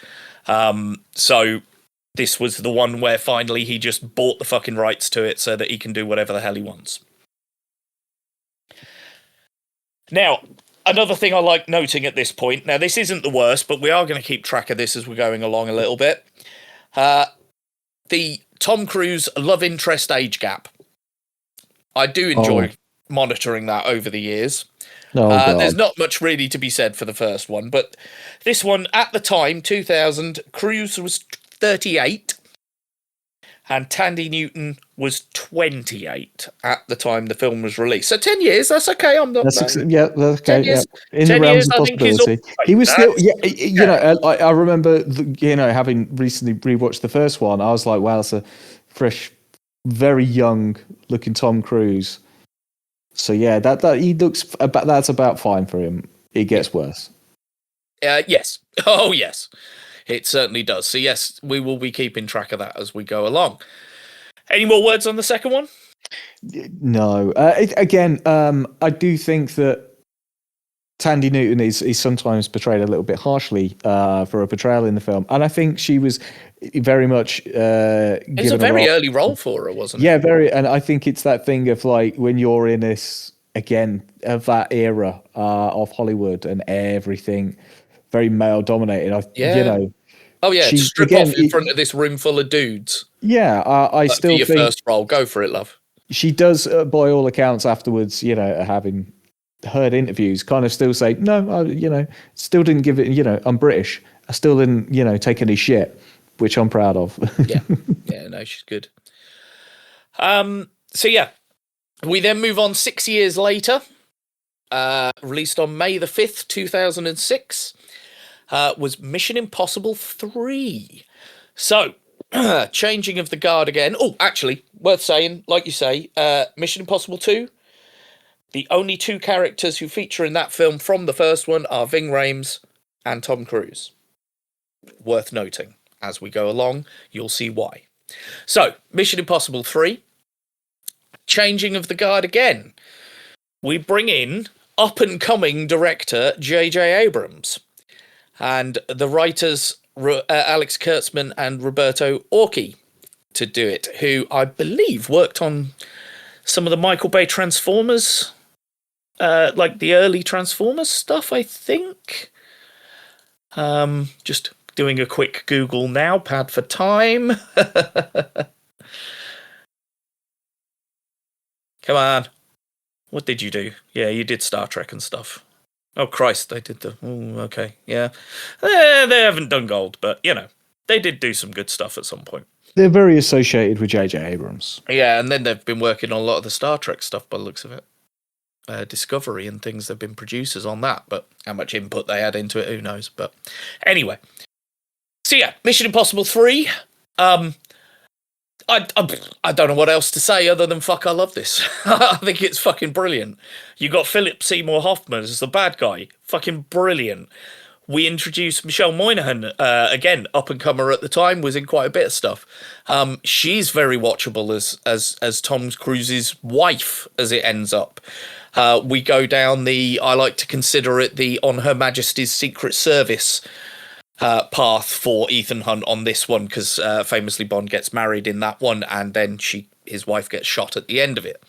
So this was the one where finally he just bought the fucking rights to it so that he can do whatever the hell he wants. Now, another thing I like noting at this point, now this isn't the worst, but we are going to keep track of this as we're going along a little bit. The Tom Cruise love interest age gap. I do enjoy monitoring that over the years. There's not much really to be said for the first one, but this one, at the time, 2000, Cruise was 38 and Tandy Newton was 28 at the time the film was released. So 10 years, that's okay. I'm not. That's okay. Years, yeah. In the realms of I think is possibility. right. He was still, you know, I remember, having recently rewatched the first one, I was like, wow, it's a fresh, very young looking Tom Cruise. So yeah, that he looks that's about fine for him. It gets worse. Yes. Oh yes. It certainly does. So yes, we will be keeping track of that as we go along. Any more words on the second one? No. I do think that Tandy Newton is sometimes portrayed a little bit harshly for a portrayal in the film, and I think she was very much. It's a very early role for her, wasn't it? Yeah, very, and I think it's that thing of like when you're in this again of that era of Hollywood and everything very male dominated. You know. Oh yeah, strip off in front of this room full of dudes. Yeah, I still think your first role. Go for it, love. She does, by all accounts, afterwards, having heard interviews, kind of still say, no, still didn't give it, I'm British. I still didn't, take any shit, which I'm proud of. Yeah, no, she's good. So yeah, we then move on 6 years later, released on May the 5th, 2006, was Mission Impossible 3. So, changing of the guard again. Oh, actually, worth saying, like you say, Mission Impossible 2, the only two characters who feature in that film from the first one are Ving Rhames and Tom Cruise. Worth noting. As we go along, you'll see why. So, Mission Impossible 3, changing of the guard again. We bring in up-and-coming director J.J. Abrams and the writers Alex Kurtzman and Roberto Orci to do it, who I believe worked on some of the Michael Bay Transformers, like the early Transformers stuff, I think. Just doing a quick Google now, pad for time. Come on. What did you do? Yeah, you did Star Trek and stuff. Oh, Christ, they did okay, yeah. They haven't done gold, but, they did do some good stuff at some point. They're very associated with J.J. Abrams. Yeah, and then they've been working on a lot of the Star Trek stuff by the looks of it. Discovery and things, they've been producers on that, but how much input they had into it, who knows. But anyway. So yeah, Mission Impossible 3. I don't know what else to say other than fuck, I love this. I think it's fucking brilliant. You got Philip Seymour Hoffman as the bad guy. Fucking brilliant. We introduced Michelle Monaghan, again, up-and-comer at the time, was in quite a bit of stuff. She's very watchable as Tom Cruise's wife, as it ends up. We go down I like to consider it the On Her Majesty's Secret Service path for Ethan Hunt on this one, because famously Bond gets married in that one, and then his wife gets shot at the end of it.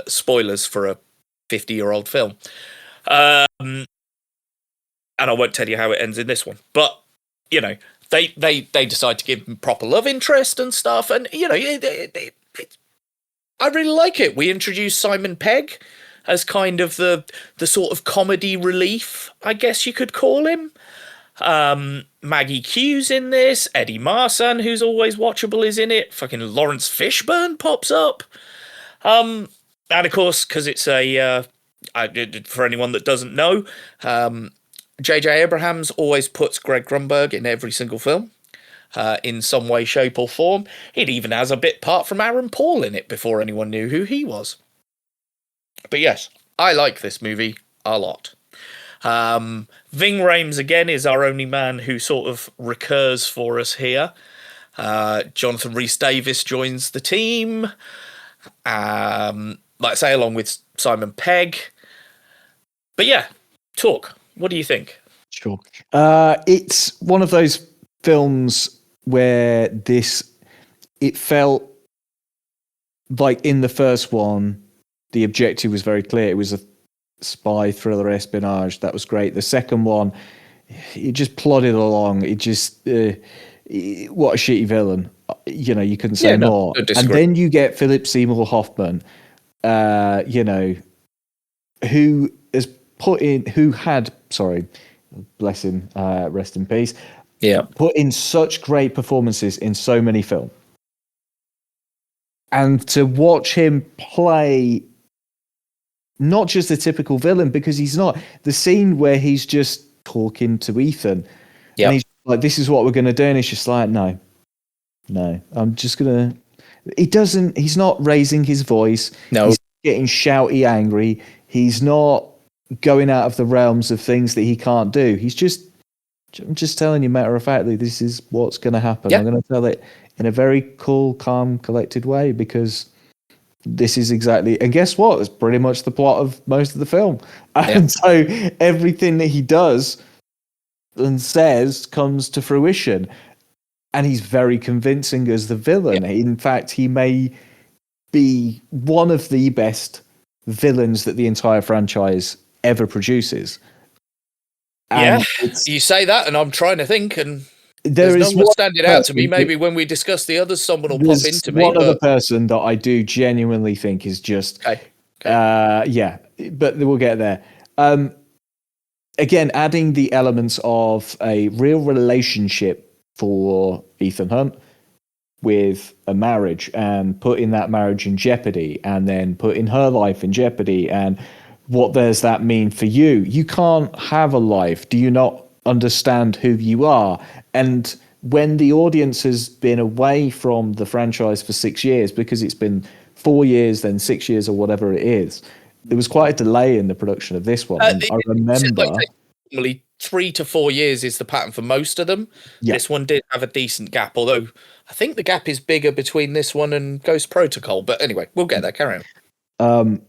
Spoilers for a 50-year-old film. And I won't tell you how it ends in this one. But, they decide to give him proper love interest and stuff, and, I really like it. We introduce Simon Pegg as kind of the sort of comedy relief, I guess you could call him. Maggie Q's in this. Eddie Marsan, who's always watchable, is in it. Fucking Lawrence Fishburne pops up. And of course, because it's for anyone that doesn't know, J.J. Abrams always puts Greg Grunberg in every single film. In some way, shape, or form. It even has a bit part from Aaron Paul in it before anyone knew who he was. But yes, I like this movie a lot. Ving Rhames, again, is our only man who sort of recurs for us here. Jonathan Rhys-Davies joins the team. Like I say, along with Simon Pegg. But yeah, talk. What do you think? Sure. It's one of those films where it felt like in the first one, the objective was very clear. It was a spy thriller espionage. That was great. The second one, it just plodded along. It just, what a shitty villain. You know, you couldn't say more. And then you get Philip Seymour Hoffman, who had, bless him, rest in peace. Yeah. Put in such great performances in so many films. And to watch him play not just a typical villain, because he's not. The scene where he's just talking to Ethan, and he's like, this is what we're going to do. And he's just like, no, I'm just going to... He's not raising his voice. No. He's getting shouty, angry. He's not going out of the realms of things that he can't do. I'm just telling you, matter of factly, this is what's going to happen. Yeah. I'm going to tell it in a very cool, calm, collected way, because this is exactly... And guess what? It's pretty much the plot of most of the film. And so everything that he does and says comes to fruition. And he's very convincing as the villain. Yeah. In fact, he may be one of the best villains that the entire franchise ever produces. And you say that, and I'm trying to think, and there's no one standing out to me. Maybe when we discuss the others, someone will pop into me. One other person that I do genuinely think is just... Okay. But we'll get there. Again, adding the elements of a real relationship for Ethan Hunt with a marriage, and putting that marriage in jeopardy, and then putting her life in jeopardy, and what does that mean for you? You can't have a life. Do you not understand who you are? And when the audience has been away from the franchise for 6 years, because it's been 4 years, then 6 years, or whatever it is, there was quite a delay in the production of this one. I remember... Normally 3 to 4 years is the pattern for most of them. Yeah. This one did have a decent gap, although I think the gap is bigger between this one and Ghost Protocol. But anyway, we'll get there. Carry on.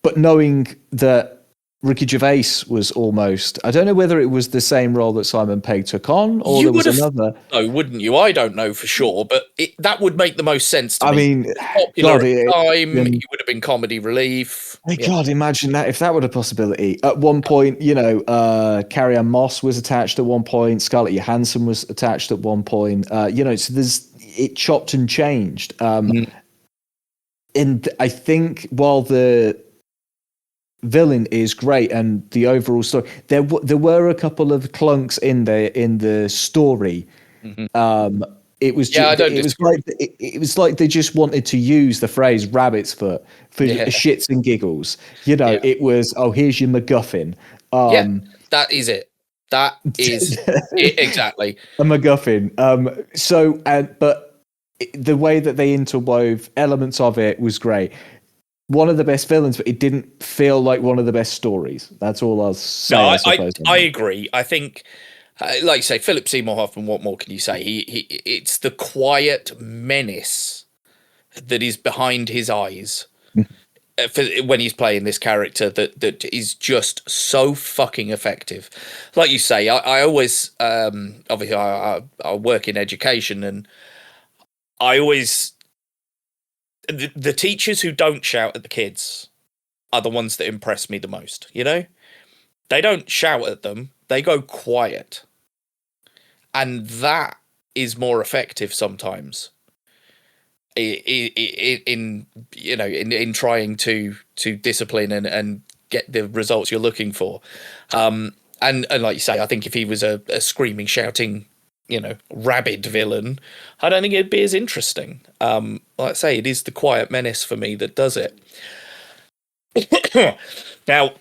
But knowing that Ricky Gervais was almost... I don't know whether it was the same role that Simon Pegg took on, or there was another... No, wouldn't you? I don't know for sure, but that would make the most sense to me. I mean... Popular at the time, he would have been comedy relief. God, imagine that, if that were a possibility. At one point, Carrie-Anne Moss was attached at one point, Scarlett Johansson was attached at one point. So it chopped and changed. And I think while the villain is great and the overall story, there were a couple of clunks in the story. It was it was like they just wanted to use the phrase rabbit's foot for shits and giggles. It was, here's your MacGuffin. That is it. That is it, exactly. A MacGuffin. But the way that they interwove elements of it was great. One of the best villains, but it didn't feel like one of the best stories. That's all I'll say. No, I agree. I think, like you say, Philip Seymour Hoffman, what more can you say? It's the quiet menace that is behind his eyes when he's playing this character that is just so fucking effective. Like you say, I always, obviously, I work in education, and I always... The teachers who don't shout at the kids are the ones that impress me the most, They don't shout at them, they go quiet. And that is more effective sometimes in trying to discipline and get the results you're looking for. And like you say, I think if he was a screaming, shouting, rabid villain, I don't think it'd be as interesting. Like I say, it is the quiet menace for me that does it. Now,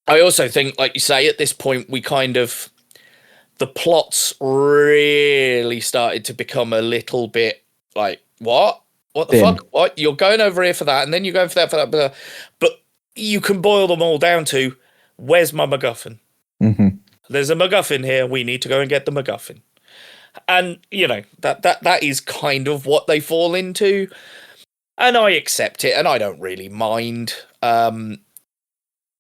I also think, like you say, at this point, the plots really started to become a little bit like, what? What the Thin. fuck? What? You're going over here for that, and then you're going for that, but you can boil them all down to, where's my MacGuffin? Mm-hmm. There's a MacGuffin here. We need to go and get the MacGuffin. And, that is kind of what they fall into. And I accept it, and I don't really mind.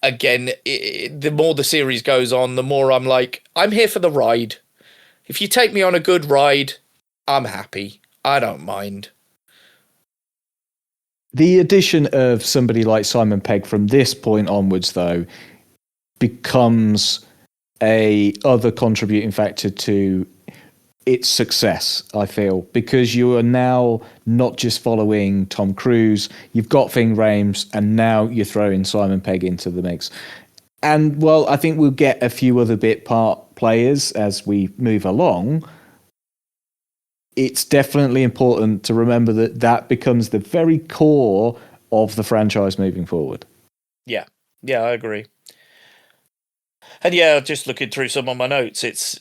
Again, the more the series goes on, the more I'm like, I'm here for the ride. If you take me on a good ride, I'm happy. I don't mind. The addition of somebody like Simon Pegg from this point onwards, though, becomes a other contributing factor to its success, I feel, because you are now not just following Tom Cruise, you've got Ving Rhames, and now you're throwing Simon Pegg into the mix. And, well, I think we'll get a few other bit part players as we move along. It's definitely important to remember that becomes the very core of the franchise moving forward. Yeah, I agree. And yeah, just looking through some of my notes, it's,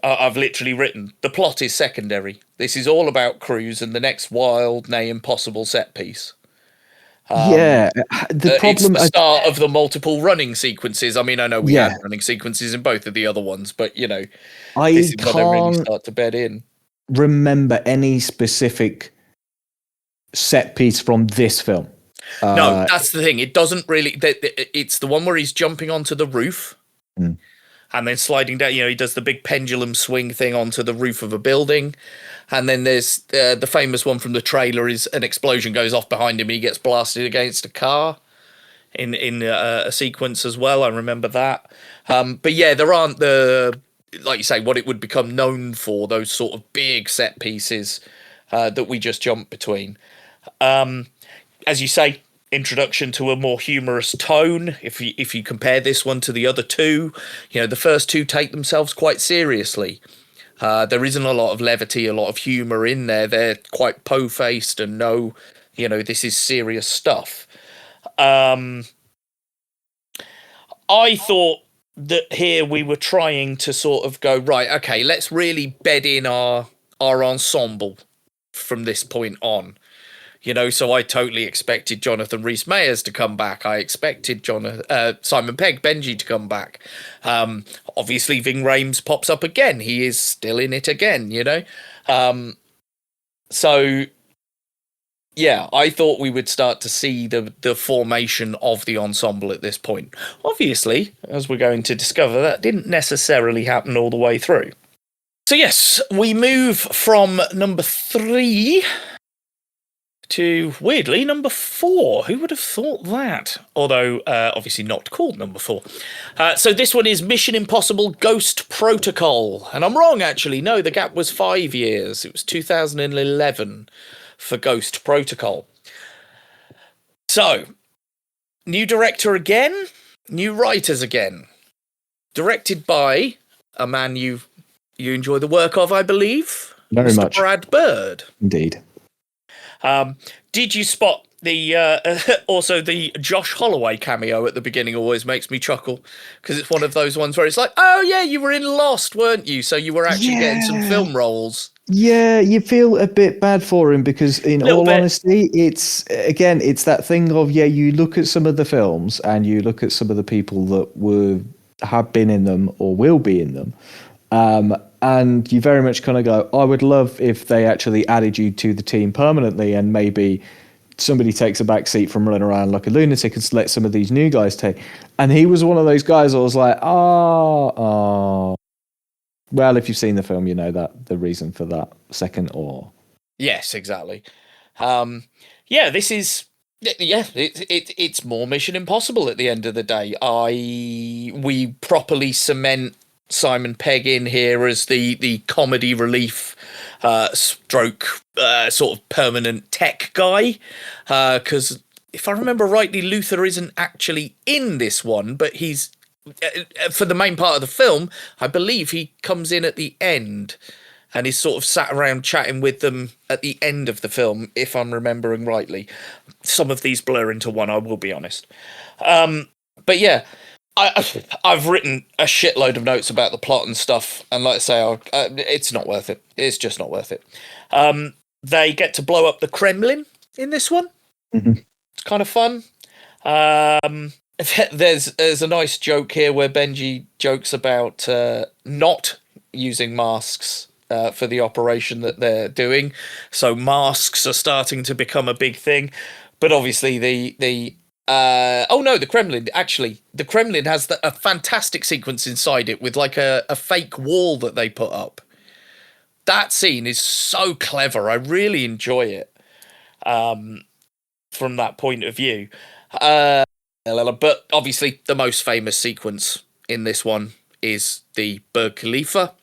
I've literally written, the plot is secondary. This is all about Cruise and the next wild, nay, impossible set piece. The problem... It's the start of the multiple running sequences. I mean, I know we Yeah. had running sequences in both of the other ones, but, I this is where they really can't start to bed in. remember any specific set piece from this film. No, that's the thing. It doesn't really... It's the one where he's jumping onto the roof and then sliding down. He does the big pendulum swing thing onto the roof of a building. And then there's the famous one from the trailer is an explosion goes off behind him and he gets blasted against a car in a sequence as well. I remember that. But yeah, there aren't like you say, what it would become known for, those sort of big set pieces that we just jump between. As you say, introduction to a more humorous tone. If you compare this one to the other two, the first two take themselves quite seriously. There isn't a lot of levity, a lot of humour in there. They're quite po-faced and this is serious stuff. I thought that here we were trying to sort of go, right, okay, let's really bed in our ensemble from this point on. So I totally expected Jonathan Rhys-Meyers to come back. I expected Simon Pegg, Benji, to come back. Obviously, Ving Rhames pops up again. He is still in it again, So, yeah, I thought we would start to see the formation of the ensemble at this point. Obviously, as we're going to discover, that didn't necessarily happen all the way through. So, yes, we move from number 3... to, weirdly, number 4. Who would have thought that? Although, obviously not called number 4. So this one is Mission Impossible Ghost Protocol. And I'm wrong, actually. No, the gap was 5 years. It was 2011 for Ghost Protocol. So, new director again, new writers again. Directed by a man you enjoy the work of, I believe. Very Mr. much. Brad Bird. Indeed. Did you spot the also the Josh Holloway cameo at the beginning? Always makes me chuckle because it's one of those ones where it's like, oh yeah, you were in Lost, weren't you? So you were actually getting some film roles. Yeah, you feel a bit bad for him because, in all honesty, it's that thing of, you look at some of the films and you look at some of the people that have been in them or will be in them. And you very much kind of go, I would love if they actually added you to the team permanently and maybe somebody takes a back seat from running around like a lunatic and let some of these new guys take. And he was one of those guys I was like, well, if you've seen the film, you know that the reason for that second or. Yes, exactly. This is... Yeah, it's more Mission Impossible at the end of the day. We properly cement Simon Pegg in here as the comedy relief stroke sort of permanent tech guy, because if I remember rightly, Luther isn't actually in this one, but he's for the main part of the film. I believe he comes in at the end and is sort of sat around chatting with them at the end of the film, if I'm remembering rightly. Some of these blur into one, I will be honest. But yeah, I've written a shitload of notes about the plot and stuff, and like I say, it's not worth it. It's just not worth it. They get to blow up the Kremlin in this one. Mm-hmm. It's kind of fun. There's a nice joke here where Benji jokes about not using masks for the operation that they're doing. So masks are starting to become a big thing, but obviously the Kremlin. Actually, the Kremlin has a fantastic sequence inside it with like a fake wall that they put up. That scene is so clever. I really enjoy it from that point of view. But obviously, the most famous sequence in this one is the Burj Khalifa,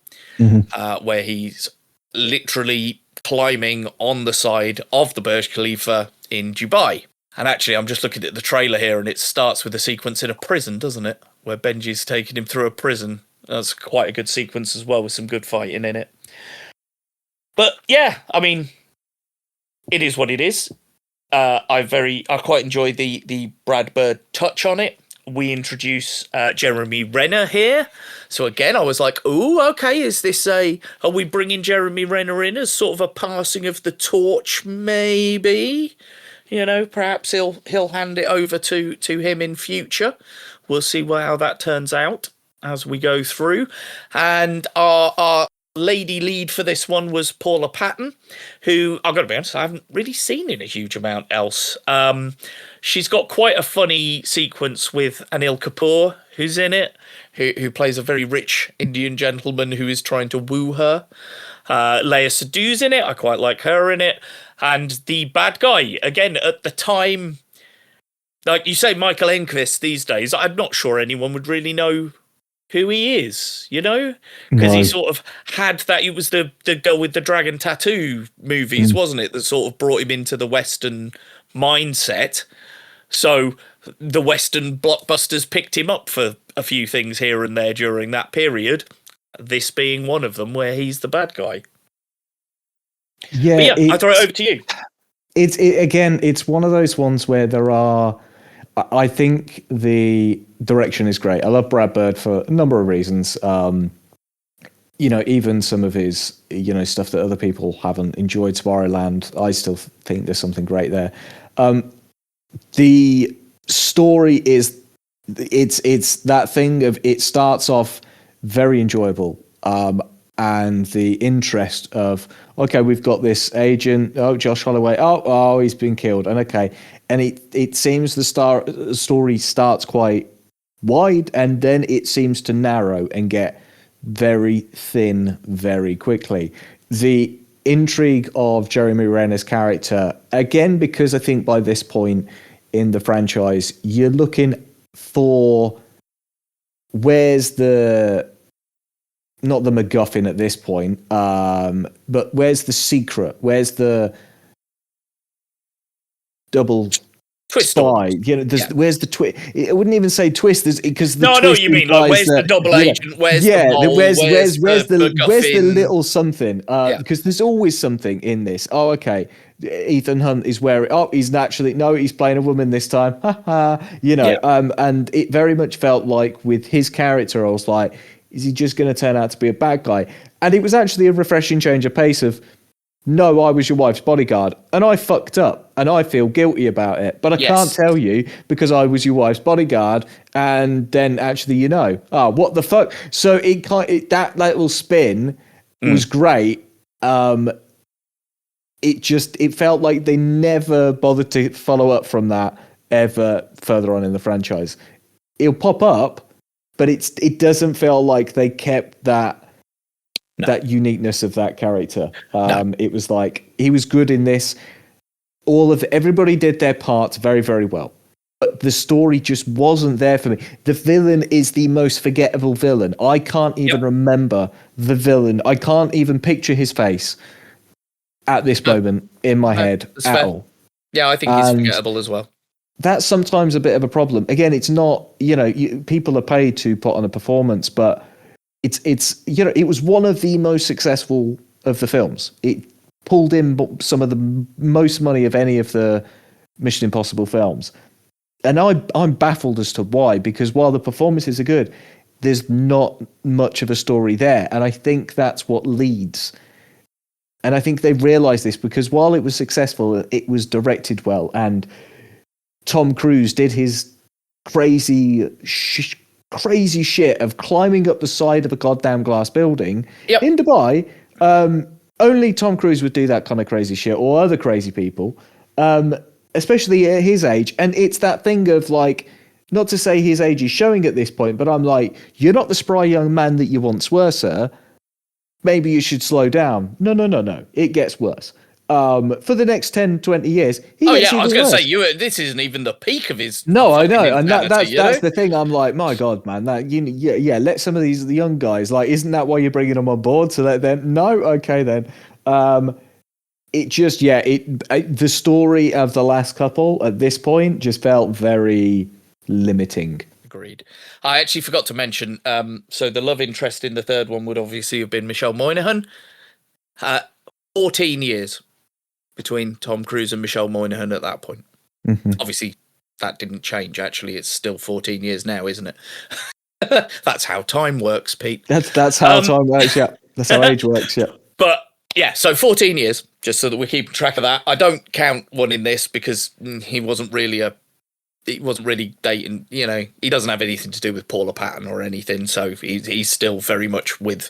where he's literally climbing on the side of the Burj Khalifa in Dubai. And actually, I'm just looking at the trailer here, and it starts with a sequence in a prison, doesn't it? Where Benji's taking him through a prison. That's quite a good sequence as well, with some good fighting in it. But yeah, I mean, it is what it is. I quite enjoy the Brad Bird touch on it. We introduce Jeremy Renner here. So again, I was like, ooh, okay, are we bringing Jeremy Renner in as sort of a passing of the torch, maybe? You know, perhaps he'll hand it over to him in future. We'll see how that turns out as we go through. And our lady lead for this one was Paula Patton, who, I've got to be honest, I haven't really seen in a huge amount else. She's got quite a funny sequence with Anil Kapoor, who's in it, who plays a very rich Indian gentleman who is trying to woo her. Leia Sadu's in it. I quite like her in it. And the bad guy, again, at the time, like you say, Michael Enquist these days, I'm not sure anyone would really know who he is, you know? Because he sort of had that, it was the girl with the dragon tattoo movies, wasn't it? That sort of brought him into the Western mindset. So the Western blockbusters picked him up for a few things here and there during that period. This being one of them, where he's the bad guy. Yeah, I throw it over to you. It's one of those ones where there are. I think the direction is great. I love Brad Bird for a number of reasons. Even some of his, stuff that other people haven't enjoyed, Tomorrowland, I still think there's something great there. The story is, it's that thing of, it starts off very enjoyable. And the interest of, okay, we've got this agent, Josh Holloway, he's been killed, and okay. And it seems the story starts quite wide, and then it seems to narrow and get very thin very quickly. The intrigue of Jeremy Renner's character, again, because I think by this point in the franchise, you're looking for where's not the MacGuffin at this point, but where's the secret? Where's the double twist spy? Where's the twist? I wouldn't even say twist, because I know what you mean. Like, where's the double agent? Where's the mole? Where's the little something? Because there's always something in this. Oh, okay. Ethan Hunt is wearing. He's playing a woman this time. And it very much felt like with his character, I was like, is he just going to turn out to be a bad guy? And it was actually a refreshing change of pace of, no, I was your wife's bodyguard, and I fucked up, and I feel guilty about it, but I can't tell you because I was your wife's bodyguard, and then actually, what the fuck? So that little spin was great. It felt like they never bothered to follow up from that ever further on in the franchise. It'll pop up, but it doesn't feel like they kept that uniqueness of that character. It was like, he was good in this. Everybody did their parts very, very well. But the story just wasn't there for me. The villain is the most forgettable villain. I can't even remember the villain. I can't even picture his face at this moment in my head at all. Yeah, I think he's forgettable as well. That's sometimes a bit of a problem. Again, it's not, people are paid to put on a performance, but it's it was one of the most successful of the films. It pulled in some of the most money of any of the Mission Impossible films. and I'm baffled as to why, because while the performances are good, there's not much of a story there. And I think that's what leads. And I think they realized this because while it was successful, it was directed well. And Tom Cruise did his crazy shit of climbing up the side of a goddamn glass building in Dubai. Only Tom Cruise would do that kind of crazy shit, or other crazy people, especially at his age. And it's that thing of like, not to say his age is showing at this point, but I'm like, you're not the spry young man that you once were, sir. Maybe you should slow down. No. It gets worse. For the next 10, 20 years, I was going to say, this isn't even the peak of his. No, I know, and that's the thing. I'm like, my God, man, that let some of the young guys, like, isn't that why you're bringing them on board? So let them. No, okay then. It just, the story of the last couple at this point just felt very limiting. Agreed. I actually forgot to mention, so the love interest in the third one would obviously have been Michelle Monaghan. 14 years between Tom Cruise and Michelle Monaghan at that point. Mm-hmm. Obviously, that didn't change. Actually, it's still 14 years now, isn't it? That's how time works, Pete. That's how time works, yeah. That's how age works, yeah. But, yeah, so 14 years, just so that we're keeping track of that. I don't count one in this because he wasn't really dating, he doesn't have anything to do with Paula Patton or anything, so he's still very much with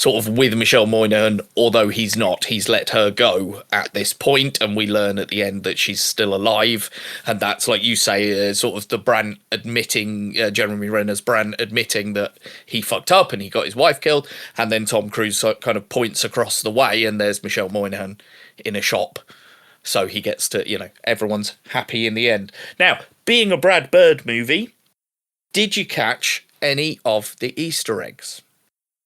Michelle Monaghan, although he's let her go at this point, and we learn at the end that she's still alive, and that's, like you say, sort of the Brandt admitting, Jeremy Renner's Brandt admitting that he fucked up and he got his wife killed, and then Tom Cruise kind of points across the way and there's Michelle Monaghan in a shop. So he gets to, everyone's happy in the end. Now, being a Brad Bird movie, did you catch any of the Easter eggs?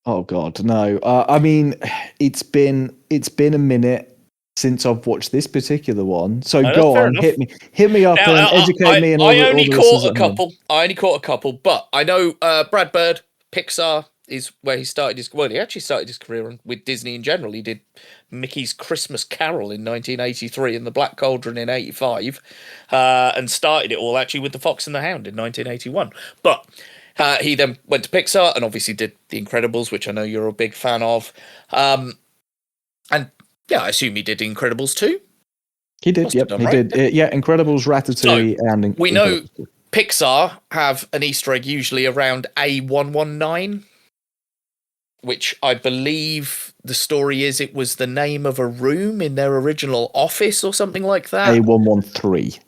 Oh God, no. I mean, it's been a minute since I've watched this particular one. So go on, hit me up and educate me. And I only caught a couple, but I know Brad Bird, Pixar is where he started he actually started his career with Disney in general. He did Mickey's Christmas Carol in 1983 and The Black Cauldron in 85, and started it all actually with The Fox and the Hound in 1981. But he then went to Pixar and obviously did The Incredibles, which I know you're a big fan of. And yeah, I assume he did Incredibles too. He did, yep. He did. Incredibles, Ratatouille, and we know Pixar have an Easter egg usually around A119. Which I believe the story is it was the name of a room in their original office or something like that. A113.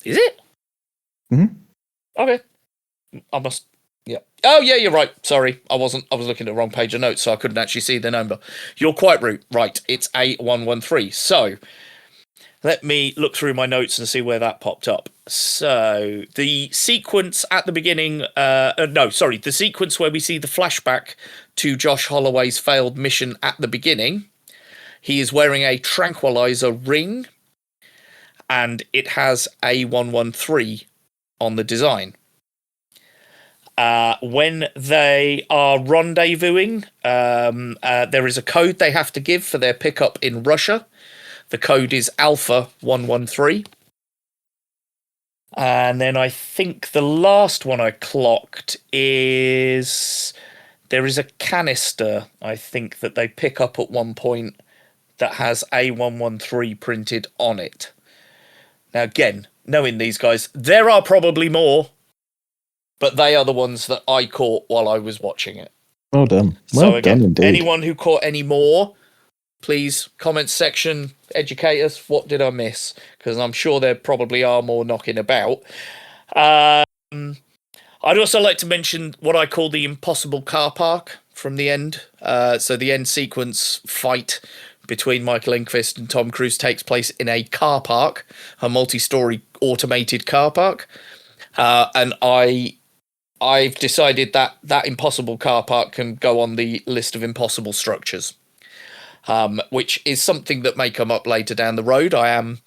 Is it? Mm-hmm. Okay. I must... Yeah. Oh, yeah, you're right. Sorry. I was looking at the wrong page of notes, so I couldn't actually see the number. You're quite right. It's A113. So... let me look through my notes and see where that popped up. So, the sequence at the beginning... the sequence where we see the flashback to Josh Holloway's failed mission at the beginning. He is wearing a tranquilizer ring, and it has A113 on the design. When they are rendezvousing, there is a code they have to give for their pickup in Russia. The code is Alpha 113. And then I think the last one I clocked is there is a canister, I think, that they pick up at one point that has A113 printed on it. Now, again, knowing these guys, there are probably more, but they are the ones that I caught while I was watching it. Well done. So again, anyone who caught any more, please, comment section, educate us. What did I miss? Because I'm sure there probably are more knocking about. I'd also like to mention what I call the impossible car park from the end. So the end sequence fight between Michael Enquist and Tom Cruise takes place in a car park, a multi-story automated car park. And I've decided that that impossible car park can go on the list of impossible structures. Which is something that may come up later down the road. I am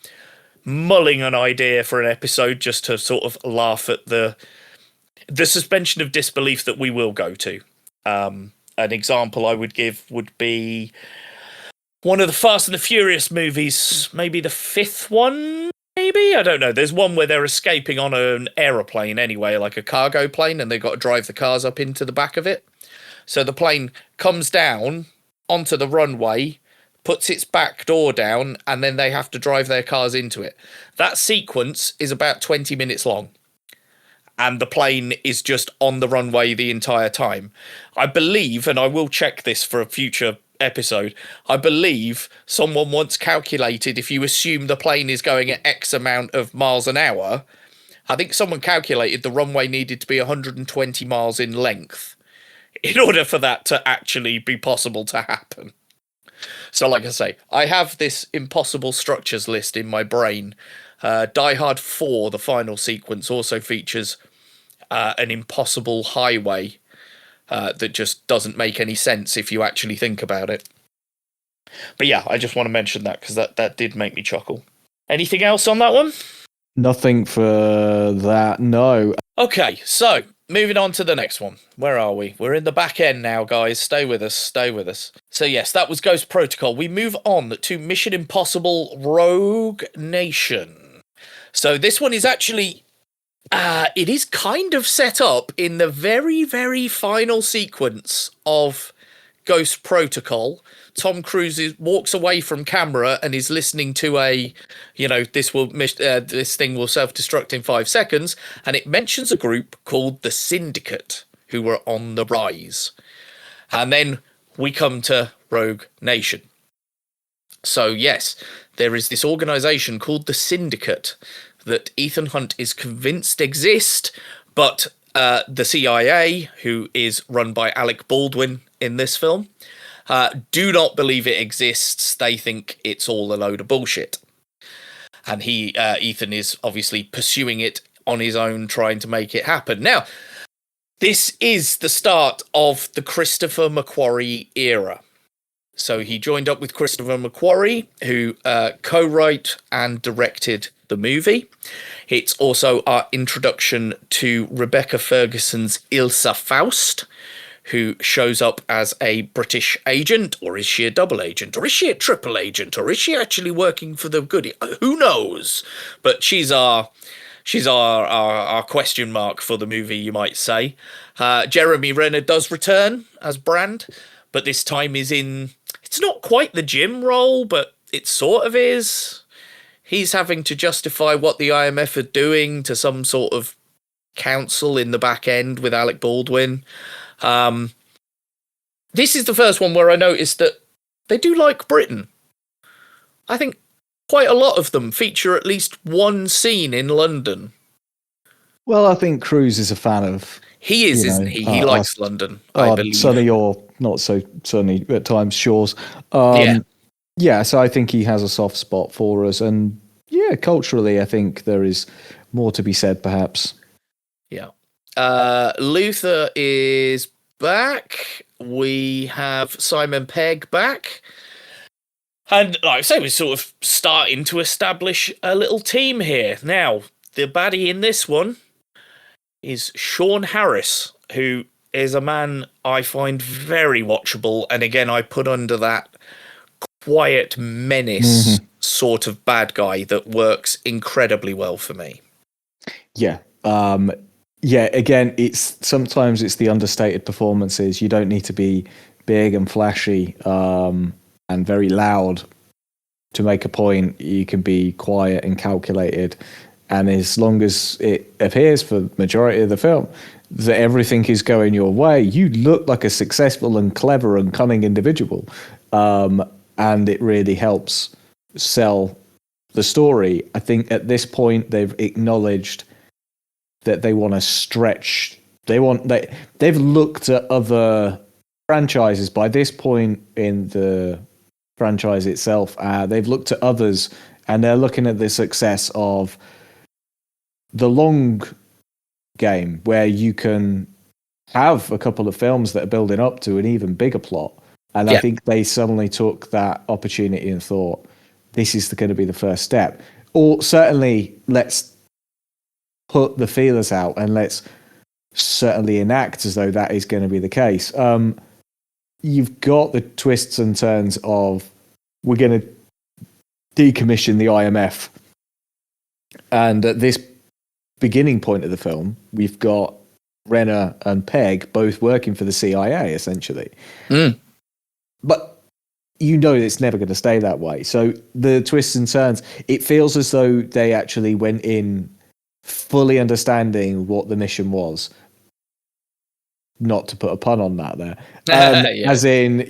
mulling an idea for an episode just to sort of laugh at the suspension of disbelief that we will go to. An example I would give would be one of the Fast and the Furious movies, maybe the fifth one, maybe? maybe? I don't know. There's one where they're escaping on an aeroplane anyway, like a cargo plane, and they've got to drive the cars up into the back of it. So the plane comes down onto the runway, puts its back door down, and then they have to drive their cars into it. That sequence is about 20 minutes long. And the plane is just on the runway the entire time. I believe, and I will check this for a future episode, I believe someone once calculated if you assume the plane is going at X amount of miles an hour, I think someone calculated the runway needed to be 120 miles in length in order for that to actually be possible to happen. So like I say, I have this impossible structures list in my brain. Die Hard 4, the final sequence, also features an impossible highway that just doesn't make any sense if you actually think about it. But yeah, I just want to mention that because that did make me chuckle. Anything else on that one? Nothing for that, no. Okay, so moving on to the next one. Where are we? We're in the back end now, guys. Stay with us. So yes, that was Ghost Protocol. We move on to Mission Impossible Rogue Nation. So this one is actually... it is kind of set up in the very, very final sequence of Ghost Protocol. Tom Cruise walks away from camera and is listening to this thing will self-destruct in 5 seconds, and it mentions a group called the Syndicate who were on the rise. And then we come to Rogue Nation. So yes, there is this organization called the Syndicate that Ethan Hunt is convinced exist, but the CIA, who is run by Alec Baldwin in this film, do not believe it exists. They think it's all a load of bullshit. And Ethan is obviously pursuing it on his own, trying to make it happen. Now, this is the start of the Christopher McQuarrie era. So he joined up with Christopher McQuarrie, who co-wrote and directed the movie. It's also our introduction to Rebecca Ferguson's Ilsa Faust, who shows up as a British agent, or is she a double agent, or is she a triple agent, or is she actually working for the goodie? Who knows? But she's our question mark for the movie, you might say. Jeremy Renner does return as Brand, but this time is in... It's not quite the Jim role, but it sort of is. He's having to justify what the IMF are doing to some sort of council in the back end with Alec Baldwin. This is the first one where I noticed that they do like Britain. I think quite a lot of them feature at least one scene in London. Well, I think Cruise is a fan of... He is, isn't he? He likes London, I believe. Sunny or not so sunny at times shores. Yeah, so I think he has a soft spot for us. And yeah, culturally, I think there is more to be said, perhaps. Yeah. Luther is back. We have Simon Pegg back. And like I say, we're sort of starting to establish a little team here. Now, the baddie in this one is Sean Harris, who is a man I find very watchable. And again, I put under that quiet menace sort of bad guy that works incredibly well for me. Yeah. Again, sometimes it's the understated performances. You don't need to be big and flashy and very loud to make a point. You can be quiet and calculated. And as long as it appears for the majority of the film that everything is going your way, you look like a successful and clever and cunning individual. And it really helps sell the story. I think at this point they've acknowledged that they want to stretch. They've looked at other franchises by this point in the franchise itself. They've looked at others, and they're looking at the success of the long game, where you can have a couple of films that are building up to an even bigger plot. And I think they suddenly took that opportunity and thought, this is going to be the first step. Or certainly, let's put the feelers out and let's certainly enact as though that is going to be the case. You've got the twists and turns of, we're going to decommission the IMF. And at this beginning point of the film, we've got Renner and Peg both working for the CIA, essentially. But you know it's never going to stay that way. So the twists and turns, it feels as though they actually went in fully understanding what the mission was. Not to put a pun on that there. As in,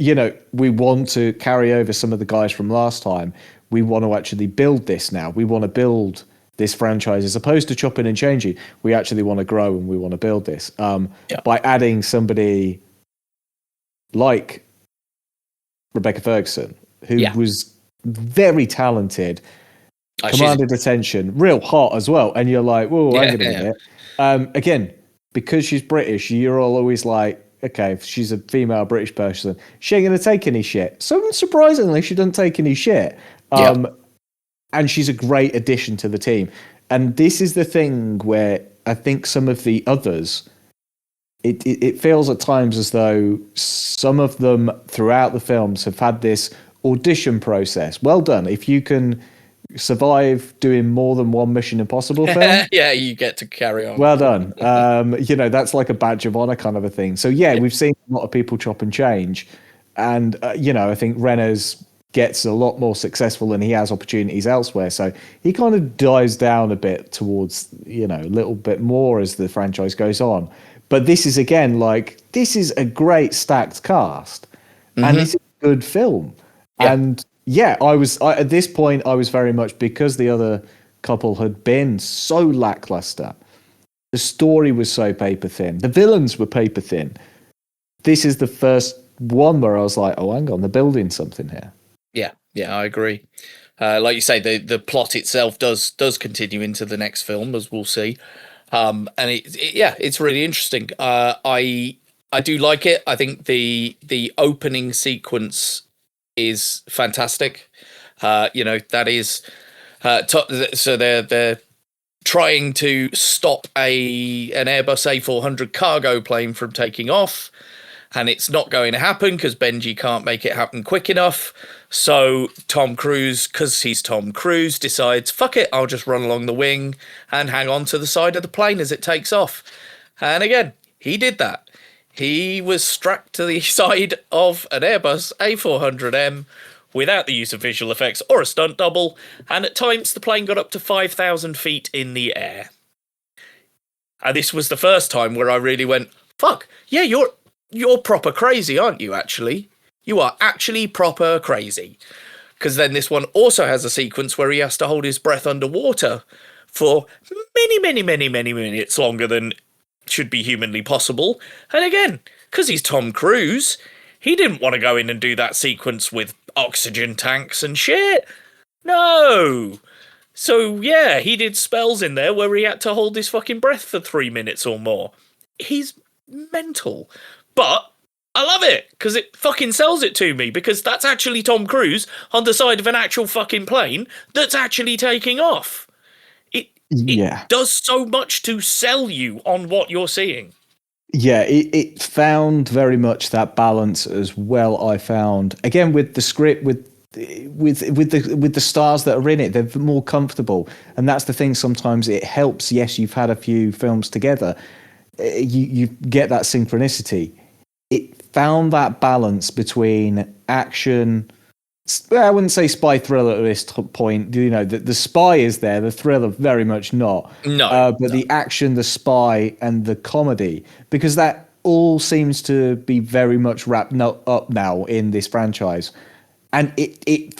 we want to carry over some of the guys from last time. We want to actually build this now. We want to build this franchise as opposed to chopping and changing. We actually want to grow and we want to build this. By adding somebody like Rebecca Ferguson, who was very talented, commanded attention, real hot as well. And you're like, whoa, hang on a minute. Again, because she's British, you're all always like, okay, if she's a female British person, she ain't going to take any shit. So surprisingly, she doesn't take any shit. And she's a great addition to the team. And this is the thing where I think some of the others, it feels at times as though some of them throughout the films have had this audition process. Well done. If you can survive doing more than one Mission Impossible film, you get to carry on. Well done. That's like a badge of honor kind of a thing. So we've seen a lot of people chop and change. And, I think Renner's gets a lot more successful and he has opportunities elsewhere. So he kind of dies down a bit towards, a little bit more as the franchise goes on. But this is, again, this is a great stacked cast. And this is a good film. And at this point, I was very much, because the other couple had been so lackluster. The story was so paper thin. The villains were paper thin. This is the first one where I was like, oh, hang on, they're building something here. Yeah, I agree. Like you say, the plot itself does continue into the next film, as we'll see. And it's really interesting. I do like it. I think the opening sequence is fantastic. That is so they're trying to stop an Airbus A400 cargo plane from taking off, and it's not going to happen because Benji can't make it happen quick enough. So Tom Cruise, because he's Tom Cruise, decides, fuck it, I'll just run along the wing and hang on to the side of the plane as it takes off. And again, he did that. He was strapped to the side of an Airbus A400M without the use of visual effects or a stunt double, and at times the plane got up to 5,000 feet in the air. And this was the first time where I really went, fuck, yeah, you're proper crazy, aren't you, actually? You are actually proper crazy. Because then this one also has a sequence where he has to hold his breath underwater for many, many, many, many minutes longer than should be humanly possible. And again, because he's Tom Cruise, he didn't want to go in and do that sequence with oxygen tanks and shit. No. So yeah, he did spells in there where he had to hold his fucking breath for 3 minutes or more. He's mental. But I love it because it fucking sells it to me, because that's actually Tom Cruise on the side of an actual fucking plane that's actually taking off. It does so much to sell you on what you're seeing. Yeah, it found very much that balance as well. I found again with the script, with the stars that are in it, they're more comfortable, and that's the thing. Sometimes it helps. Yes, you've had a few films together, you get that synchronicity. It found that balance between action. I wouldn't say spy thriller at this point. The spy is there, the thriller very much not. But the action, the spy, and the comedy, because that all seems to be very much wrapped up now in this franchise. And it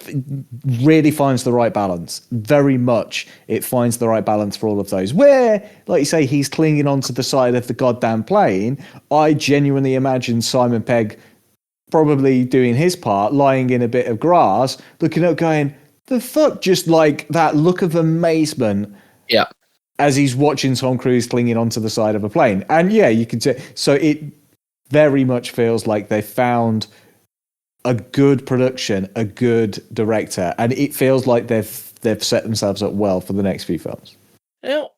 really finds the right balance. Very much it finds the right balance for all of those. Where, like you say, he's clinging onto the side of the goddamn plane, I genuinely imagine Simon Pegg probably doing his part, lying in a bit of grass, looking up going, the fuck? Just like that look of amazement. Yeah. As he's watching Tom Cruise clinging onto the side of a plane. And yeah, you can say, so it very much feels like they found a good production, a good director, and it feels like they've set themselves up well for the next few films. Now,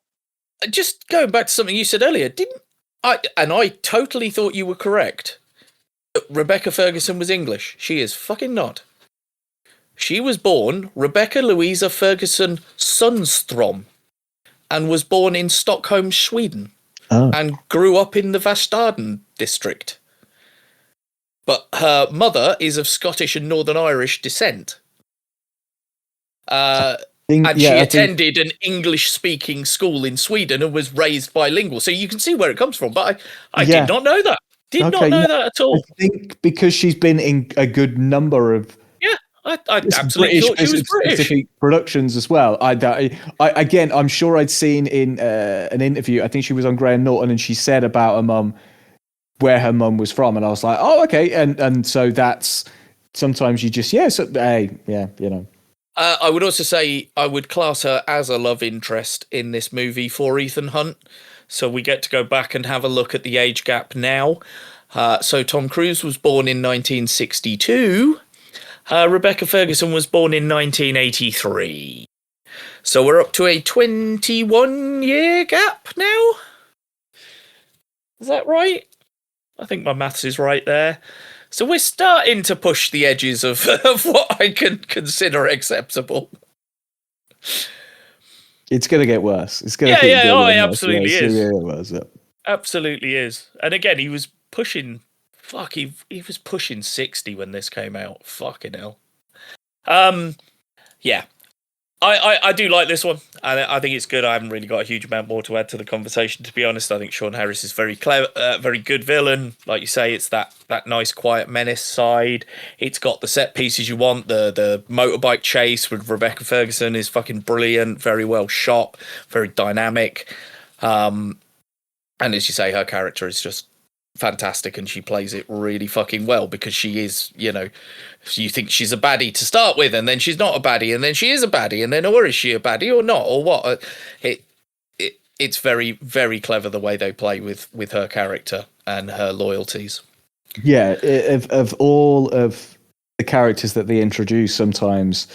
just going back to something you said earlier, I totally thought you were correct. Rebecca Ferguson was English. She is fucking not. She was born Rebecca Louisa Ferguson Sundstrom. and was born in Stockholm, Sweden, and grew up in the Vastaden district. But her mother is of Scottish and Northern Irish descent. She attended an English-speaking school in Sweden and was raised bilingual. So you can see where it comes from. But I did not know that. Did not know that at all. I think because she's been in a good number of I absolutely thought she was British. Specific productions as well. Again, I'm sure I'd seen in an interview. I think she was on Graham Norton, and she said about her mum where her mum was from, and I was like, oh, okay. And so that's sometimes you just I would also say I would class her as a love interest in this movie for Ethan Hunt. So we get to go back and have a look at the age gap now. So Tom Cruise was born in 1962. Rebecca Ferguson was born in 1983. So we're up to a 21-year gap now. Is that right? I think my maths is right there. So we're starting to push the edges of what I can consider acceptable. It's going to get worse. It's going to it absolutely is. Yeah. Absolutely is. And again, he was pushing. Fuck, he was pushing 60 when this came out. Fucking hell. Yeah. I do like this one. I think it's good. I haven't really got a huge amount more to add to the conversation, to be honest. I think Sean Harris is very clever, very good villain. Like you say, it's that nice, quiet menace side. It's got the set pieces you want. The motorbike chase with Rebecca Ferguson is fucking brilliant. Very well shot. Very dynamic. And as you say, her character is just fantastic, and she plays it really fucking well, because she is, you think she's a baddie to start with, and then she's not a baddie, and then she is a baddie, and then or is she a baddie or not, or what? It's very, very clever the way they play with her character and her loyalties. Yeah, of all of the characters that they introduce, sometimes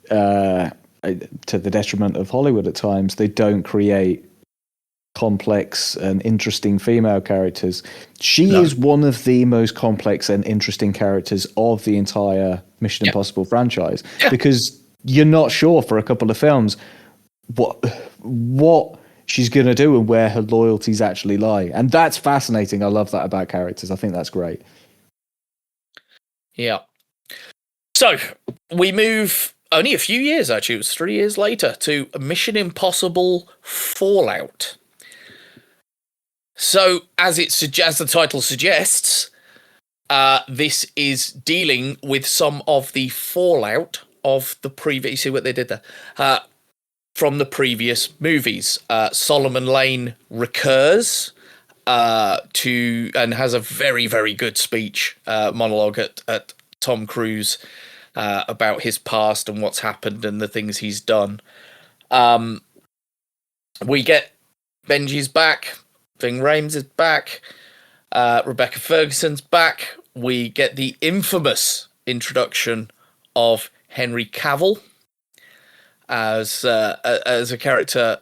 to the detriment of Hollywood at times, they don't create complex and interesting female characters. She is one of the most complex and interesting characters of the entire Mission Impossible franchise, because you're not sure for a couple of films what she's going to do and where her loyalties actually lie. And that's fascinating. I love that about characters. I think that's great. Yeah. So we move only a few years, actually. It was 3 years later, to Mission Impossible Fallout. So, as the title suggests, this is dealing with some of the fallout of the previous. You see what they did there? From the previous movies. Solomon Lane recurs and has a very, very good speech monologue at Tom Cruise about his past and what's happened and the things he's done. We get Benji's back. Ving Rhames is back. Rebecca Ferguson's back. We get the infamous introduction of Henry Cavill as a character.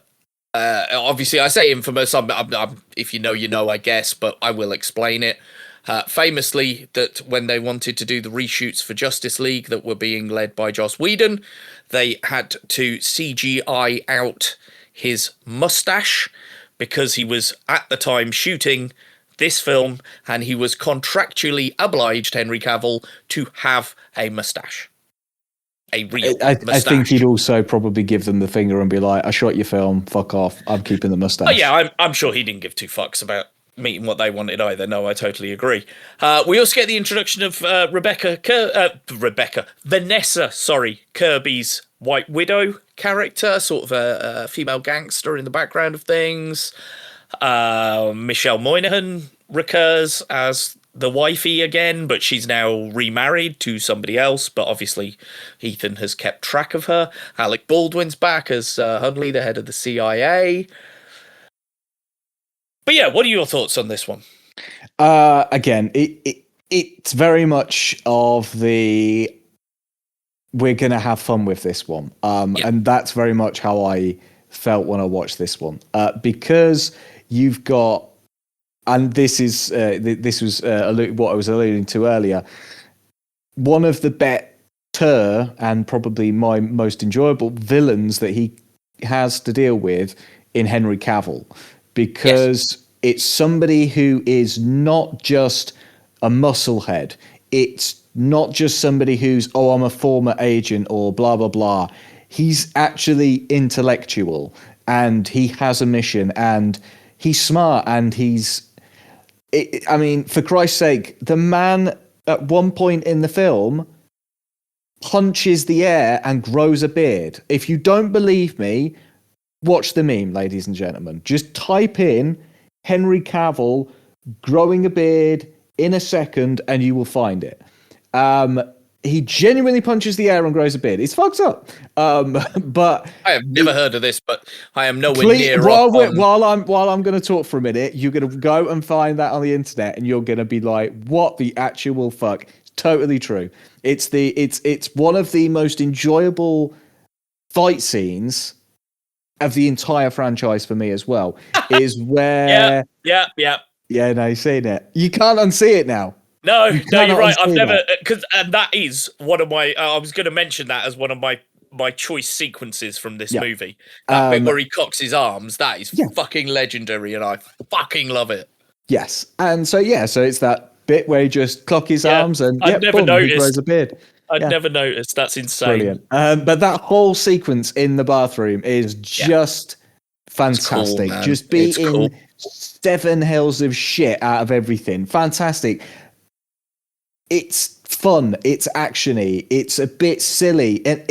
Obviously, I say infamous. I'm, if you know, you know, I guess, but I will explain it. Famously, that when they wanted to do the reshoots for Justice League that were being led by Joss Whedon, they had to CGI out his mustache, because he was at the time shooting this film and he was contractually obliged, Henry Cavill, to have a mustache. A real mustache. I think he'd also probably give them the finger and be like, I shot your film, fuck off, I'm keeping the mustache. Oh, yeah, I'm sure he didn't give two fucks about meeting what they wanted either. No, I totally agree. We also get the introduction of Vanessa Kirby's White Widow character, sort of a female gangster in the background of things. Michelle Moynihan recurs as the wifey again, but she's now remarried to somebody else, but obviously Ethan has kept track of her. Alec Baldwin's back as Hunley, the head of the CIA. But yeah, what are your thoughts on this one? Again, it's very much of the we're going to have fun with this one. And that's very much how I felt when I watched this one. Because you've got, and this was what I was alluding to earlier, one of the better and probably my most enjoyable villains that he has to deal with in Henry Cavill, because it's somebody who is not just a musclehead. It's not just somebody who's, oh, I'm a former agent or blah, blah, blah. He's actually intellectual, and he has a mission, and he's smart, and I mean, for Christ's sake, the man at one point in the film punches the air and grows a beard. If you don't believe me, watch the meme, ladies and gentlemen. Just type in Henry Cavill growing a beard in a second and you will find it. He genuinely punches the air and grows a beard. It's fucked up. But I have never heard of this, but I am nowhere near. While I'm going to talk for a minute, you're going to go and find that on the internet, and you're going to be like, "What the actual fuck?" It's totally true. It's one of the most enjoyable fight scenes of the entire franchise for me as well. Is where yeah. No, you've seen it. You can't unsee it now. No, you're right. I've never, that. and that is one of my. I was going to mention that as one of my choice sequences from this movie. That bit where he cocks his arms. That is fucking legendary, and I fucking love it. Yes, and so it's that bit where he just cock his arms and I've never noticed. He grows a beard. I'd never noticed. That's insane. Brilliant. But that whole sequence in the bathroom is just fantastic. Cool, just beating 7 hells of shit out of everything. Fantastic. It's fun. It's actiony. It's a bit silly, and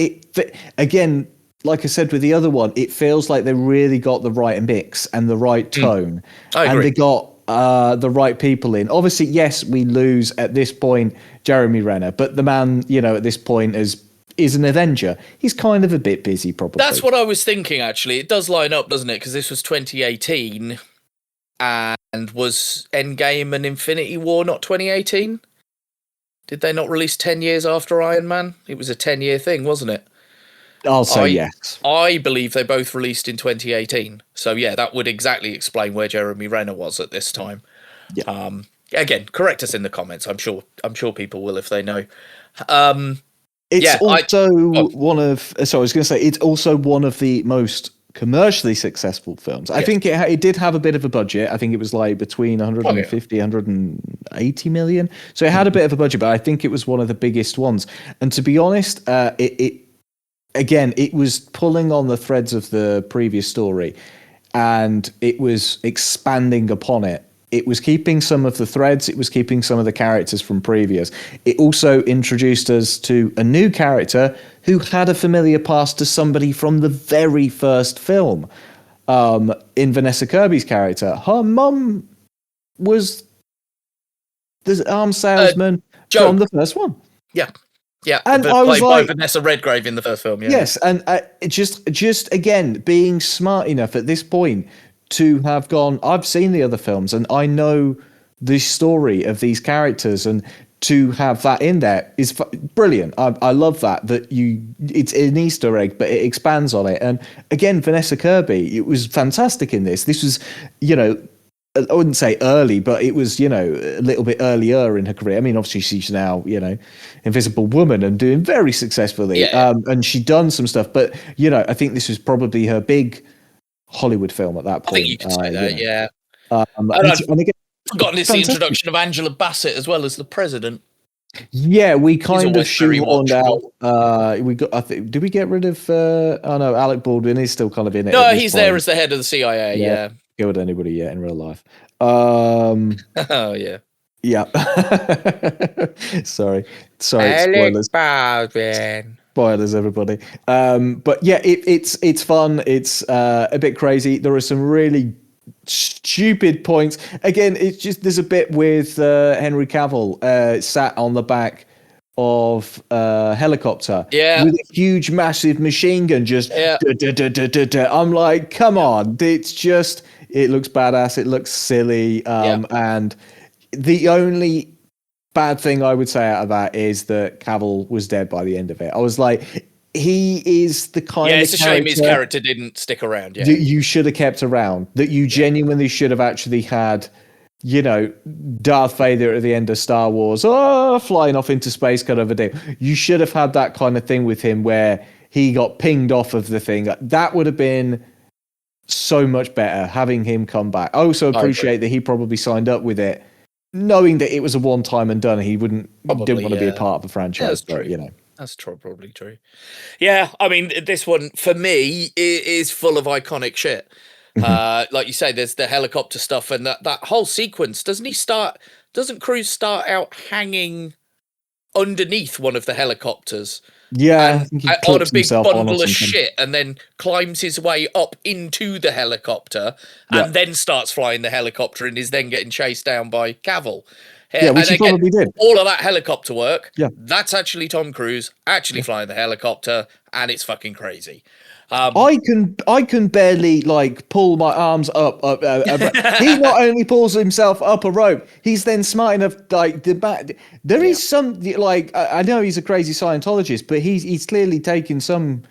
again, like I said with the other one, it feels like they really got the right mix and the right tone, and they got the right people in. Obviously, yes, we lose at this point Jeremy Renner, but the man, at this point is an Avenger. He's kind of a bit busy, probably. That's what I was thinking. Actually, it does line up, doesn't it? Because this was 2018, and was Endgame and Infinity War not 2018? Did they not release 10 years after Iron Man? It was a 10-year thing, wasn't it? I'll say yes. I believe they both released in 2018. So, yeah, that would exactly explain where Jeremy Renner was at this time. Yeah. Again, correct us in the comments. I'm sure people will if they know. It's also one of... Sorry, I was going to say, it's also one of the most commercially successful films. I think it did have a bit of a budget. I think it was like between 150, 180 million. So it had a bit of a budget, but I think it was one of the biggest ones. And to be honest, it was pulling on the threads of the previous story, and it was expanding upon it. It was keeping some of the threads. It was keeping some of the characters from previous. It also introduced us to a new character who had a familiar past to somebody from the very first film. In Vanessa Kirby's character, her mum was the arms salesman from the first one. Yeah. And I was like, by Vanessa Redgrave in the first film. Yeah. Yes, and just again being smart enough at this point to have gone, I've seen the other films and I know the story of these characters, and to have that in there is brilliant. I love that it's an Easter egg, but it expands on it. And again, Vanessa Kirby, it was fantastic in this. This was, I wouldn't say early, but it was, a little bit earlier in her career. I mean, obviously she's now, Invisible Woman and doing very successfully. Yeah. And she'd done some stuff, but, I think this was probably her big Hollywood film at that point. I think you could say that, yeah. And again, forgotten it's the introduction of Angela Bassett as well as the president. Yeah, we kind of shoehorned out. Did we get rid of? No, Alec Baldwin is still kind of in it. No, he's there as the head of the CIA. Yeah, killed anybody yet in real life? Oh yeah. Yeah. Sorry. Alec Spoilers. Baldwin. Spoilers, everybody. But yeah, it's fun. It's a bit crazy. There are some really stupid points. Again, it's just there's a bit with Henry Cavill sat on the back of a helicopter with a huge, massive machine gun. Just I'm like, come on! It looks badass. It looks silly. And the only bad thing I would say out of that is that Cavill was dead by the end of it. I was like, he is the kind of it's a shame his character didn't stick around. Yeah, that you should have kept around. That you genuinely should have actually had, Darth Vader at the end of Star Wars, flying off into space kind of a deal. You should have had that kind of thing with him where he got pinged off of the thing. That would have been so much better having him come back. I also appreciate that he probably signed up with it knowing that it was a one-time and done. He didn't want to be a part of the franchise, but true. you know. That's probably true. Yeah, I mean, this one, for me, is full of iconic shit. Like you say, there's the helicopter stuff and that whole sequence. Doesn't Cruise start out hanging underneath one of the helicopters? Yeah, and on a big bundle of shit, and then climbs his way up into the helicopter, and then starts flying the helicopter, and is then getting chased down by Cavill. Yeah, which he probably did. All of that helicopter work. Yeah, that's actually Tom Cruise actually flying the helicopter, and it's fucking crazy. I can barely like pull my arms up. He not only pulls himself up a rope, he's then smart enough like the back. There is some like I know he's a crazy Scientologist, but he's clearly taking some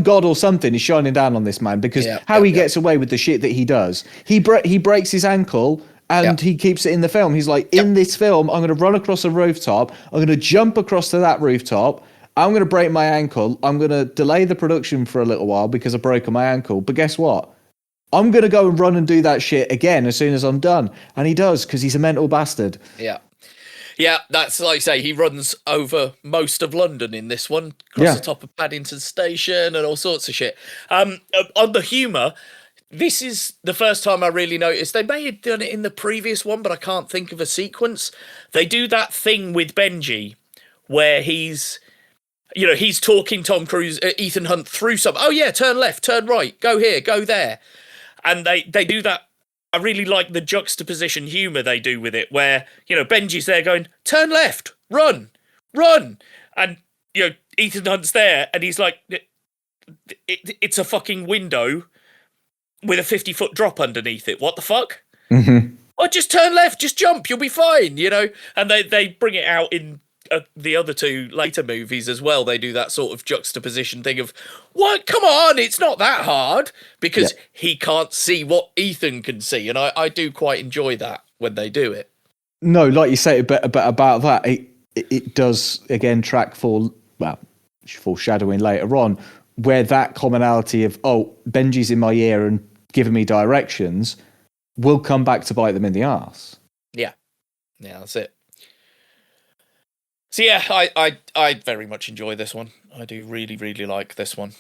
god or something is shining down on this man because he gets away with the shit that he does. He breaks his ankle. And he keeps it in the film. He's like, in this film, I'm going to run across a rooftop. I'm going to jump across to that rooftop. I'm going to break my ankle. I'm going to delay the production for a little while because I've broken my ankle. But guess what? I'm going to go and run and do that shit again as soon as I'm done. And he does because he's a mental bastard. Yeah. Yeah, that's like you say, he runs over most of London in this one. Across the top of Paddington Station and all sorts of shit. On the humour... This is the first time I really noticed. They may have done it in the previous one, but I can't think of a sequence. They do that thing with Benji where he's talking Tom Cruise, Ethan Hunt through something. Oh, yeah, turn left, turn right, go here, go there. And they do that. I really like the juxtaposition humour they do with it where, Benji's there going, turn left, run. And, Ethan Hunt's there and he's like, it's a fucking window with a 50-foot drop underneath it. What the fuck? Mm-hmm. Oh, just turn left, just jump, you'll be fine, And they bring it out in the other two later movies as well. They do that sort of juxtaposition thing of, what? Come on, it's not that hard. Because he can't see what Ethan can see. And I do quite enjoy that when they do it. No, like you say about that, it does, again, track foreshadowing later on, where that commonality of, Benji's in my ear and giving me directions will come back to bite them in the arse. Yeah, that's it. So yeah, I very much enjoy this one. I do really, really like this one.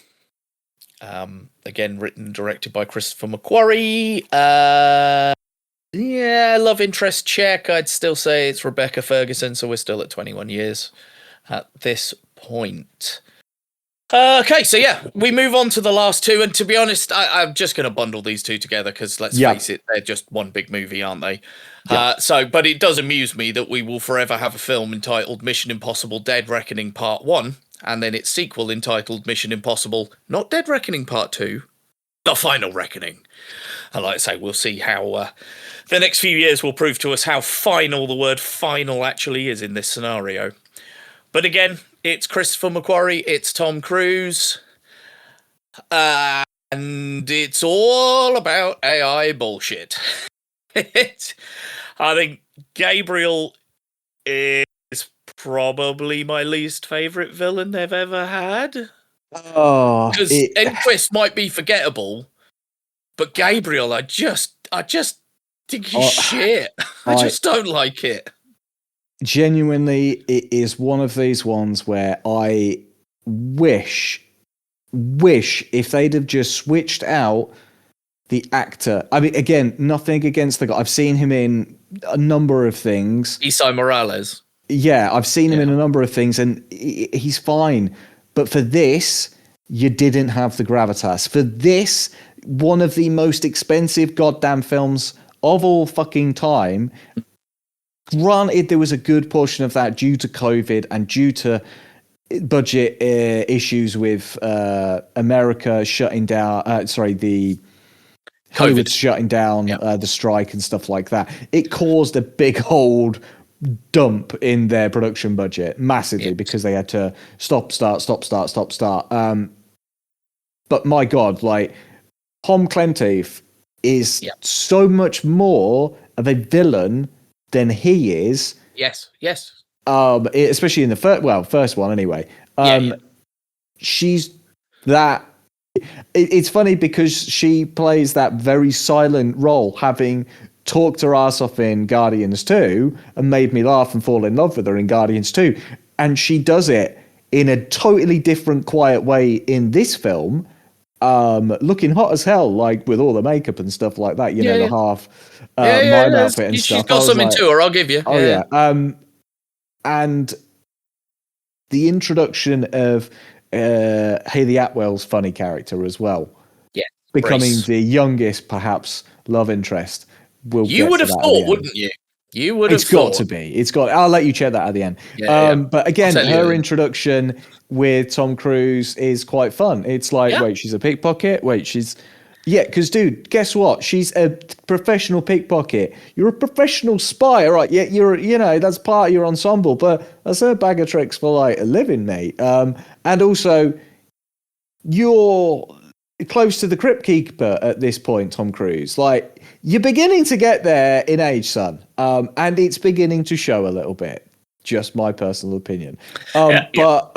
Again, written and directed by Christopher McQuarrie. Love interest check. I'd still say it's Rebecca Ferguson, so we're still at 21 years at this point. Okay, so we move on to the last two, and to be honest, I'm just going to bundle these two together because let's face it, they're just one big movie, aren't they? But it does amuse me that we will forever have a film entitled Mission Impossible: Dead Reckoning Part 1, and then its sequel entitled Mission Impossible, not Dead Reckoning Part 2, The Final Reckoning. And like I say, we'll see how the next few years will prove to us how final the word final actually is in this scenario. But again, it's Christopher McQuarrie, it's Tom Cruise, and it's all about AI bullshit. I think Gabriel is probably my least favourite villain they've ever had. Because Enquist might be forgettable, but Gabriel, I just think he's shit. I just don't like it. Genuinely, it is one of these ones where I wish if they'd have just switched out the actor. I mean, again, nothing against the guy. I've seen him in a number of things. Isai Morales. Yeah, I've seen him in a number of things, and he's fine. But for this, you didn't have the gravitas. For this, one of the most expensive goddamn films of all fucking time. Granted, there was a good portion of that due to COVID and due to budget issues with America shutting down. The COVID shutting down, the strike and stuff like that. It caused a big old dump in their production budget massively because they had to stop, start. But my God, like Tom Clenteef is so much more of a villain than he is. Yes. Especially in the first one anyway. She's that, it's funny because she plays that very silent role, having talked her ass off in Guardians 2 and made me laugh and fall in love with her in Guardians 2. And she does it in a totally different, quiet way in this film, looking hot as hell, like with all the makeup and stuff like that, the half mime outfit and stuff. She's got something to her, I'll give you. Oh, yeah. And the introduction of Haley Atwell's funny character as well. Yeah. Becoming the youngest, perhaps, love interest. You would have thought, wouldn't you? You would have thought. It's got to be. It's got. I'll let you check that at the end. But again, her introduction with Tom Cruise is quite fun. It's like, wait, she's a pickpocket? Wait, she's... Yeah, because, dude, guess what? She's a professional pickpocket. You're a professional spy, all right? Yeah, that's part of your ensemble, but that's her bag of tricks for, like, a living, mate. And also, you're close to the Crypt Keeper at this point, Tom Cruise. Like, you're beginning to get there in age, son. And it's beginning to show a little bit. Just my personal opinion. But,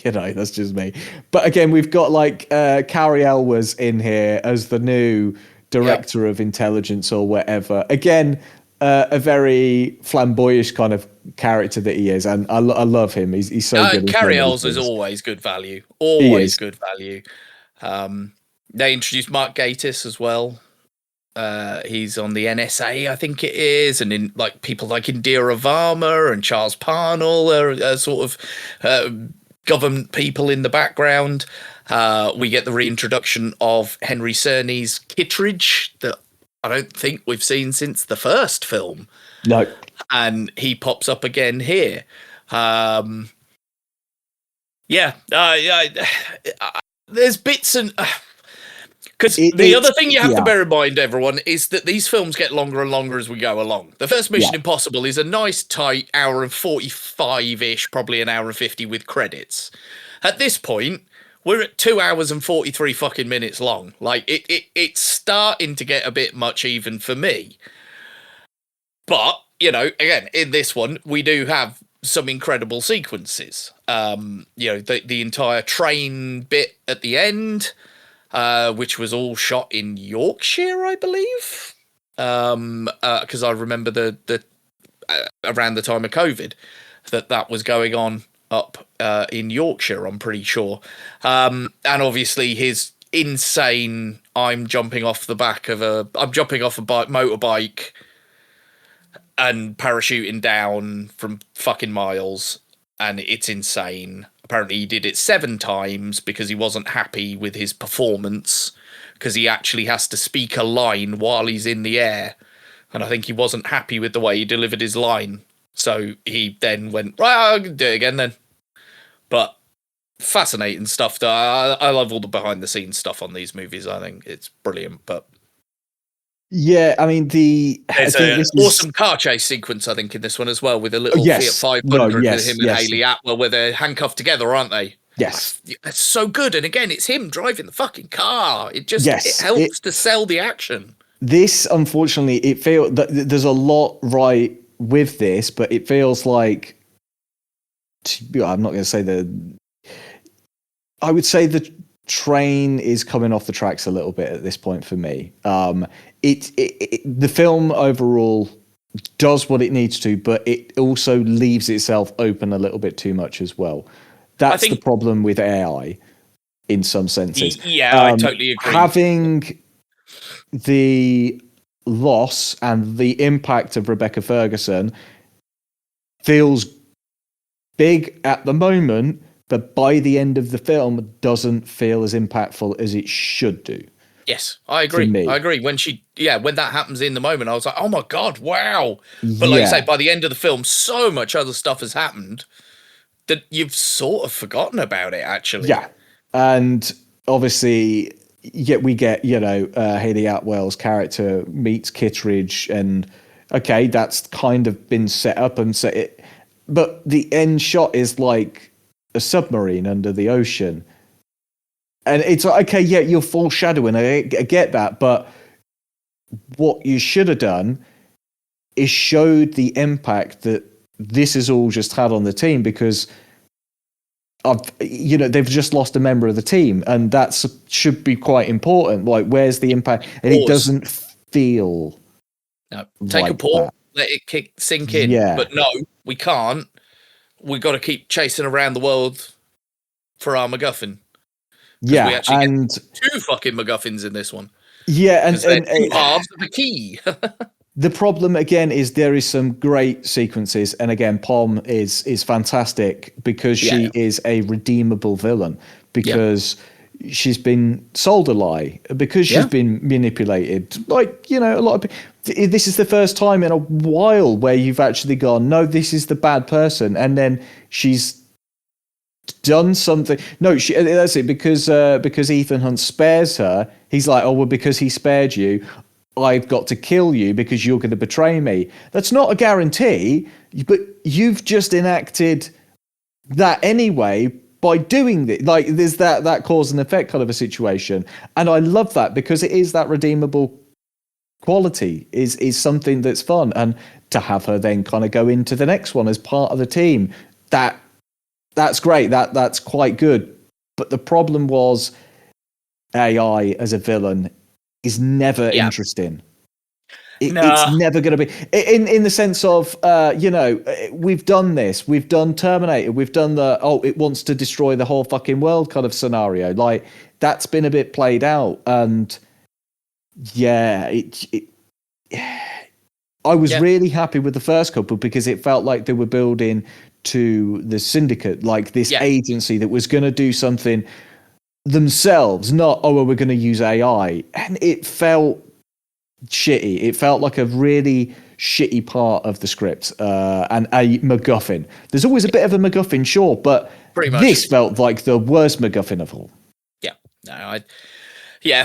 that's just me. But again, we've got like Carrie Elwes in here as the new director of intelligence or whatever. Again, a very flamboyant kind of character that he is. And I love him. He's so good. Carrie Elwes is always good value. Always good value. They introduced Mark Gatiss as well. He's on the NSA, I think it is, and in like people like Indira Varma and Charles Parnell are sort of government people in the background. We get the reintroduction of Henry Czerny's Kittredge that I don't think we've seen since the first film. No, and he pops up again here. There's bits and. Because the other thing you have to bear in mind, everyone, is that these films get longer and longer as we go along. The first Mission Impossible is a nice, tight hour and 45-ish, probably an hour and 50 with credits. At this point, we're at 2 hours and 43 fucking minutes long. Like, it's starting to get a bit much even for me. But, again, in this one, we do have some incredible sequences. The entire train bit at the end... which was all shot in Yorkshire, I believe, because I remember the around the time of COVID that was going on up in Yorkshire, I'm pretty sure, and obviously his insane I'm jumping off a motorbike and parachuting down from fucking miles, and it's insane. Apparently he did it 7 times because he wasn't happy with his performance, because he actually has to speak a line while he's in the air. And I think he wasn't happy with the way he delivered his line. So he then went, right, I'll do it again then. But fascinating stuff. I love all the behind the scenes stuff on these movies. I think it's brilliant. But yeah, I mean, there's an awesome car chase sequence, I think, in this one as well, with a little Fiat 500 with him and Haley Atwell, where they're handcuffed together, aren't they? Yes. That's so good. And again, it's him driving the fucking car. It just it helps to sell the action. This, unfortunately, it feels that there's a lot right with this, but it feels like, I'm not going to say I would say the train is coming off the tracks a little bit at this point for me. The film overall does what it needs to, but it also leaves itself open a little bit too much as well. That's the problem with AI in some senses. Yeah, I totally agree. Having the loss and the impact of Rebecca Ferguson feels big at the moment, but by the end of the film doesn't feel as impactful as it should do. Yes, I agree. I agree. When that happens in the moment, I was like, oh my God, wow. But like you say, by the end of the film, so much other stuff has happened that you've sort of forgotten about it, actually. Yeah. And obviously, we get, Haley Atwell's character meets Kittredge, and okay, that's kind of been set up and set it. But the end shot is like a submarine under the ocean. And it's like, okay, yeah, you're foreshadowing. I get that. But what you should have done is showed the impact that this has all just had on the team, because they've just lost a member of the team, and that should be quite important. Like, where's the impact? And it doesn't feel. No, take a pause, let it sink in. Yeah. But no, we can't. We've got to keep chasing around the world for our MacGuffin. Yeah, we actually get 2 fucking MacGuffins in this one. Yeah, and 2 halves of the key. The problem again is there is some great sequences, and again, Pom is fantastic because she is a redeemable villain, because she's been sold a lie, because she's been manipulated. Like, a lot of this is the first time in a while where you've actually gone, no, this is the bad person, and then she's done something. No, that's it, because Ethan Hunt spares her. He's like, oh well, because he spared you, I've got to kill you because you're going to betray me. That's not a guarantee, but you've just enacted that anyway by doing this. Like, there's that cause and effect kind of a situation, and I love that because it is that redeemable quality is something that's fun, and to have her then kind of go into the next one as part of the team, that's great. That's quite good. But the problem was AI as a villain is never interesting. It's never going to be in the sense of, we've done this. We've done Terminator. We've done it wants to destroy the whole fucking world kind of scenario. Like, that's been a bit played out. And I was really happy with the first couple because it felt like they were building to the syndicate, like this agency that was going to do something themselves, not, we're going to use AI. And it felt shitty. It felt like a really shitty part of the script, and a MacGuffin. There's always a bit of a MacGuffin, sure, but this felt like the worst MacGuffin of all.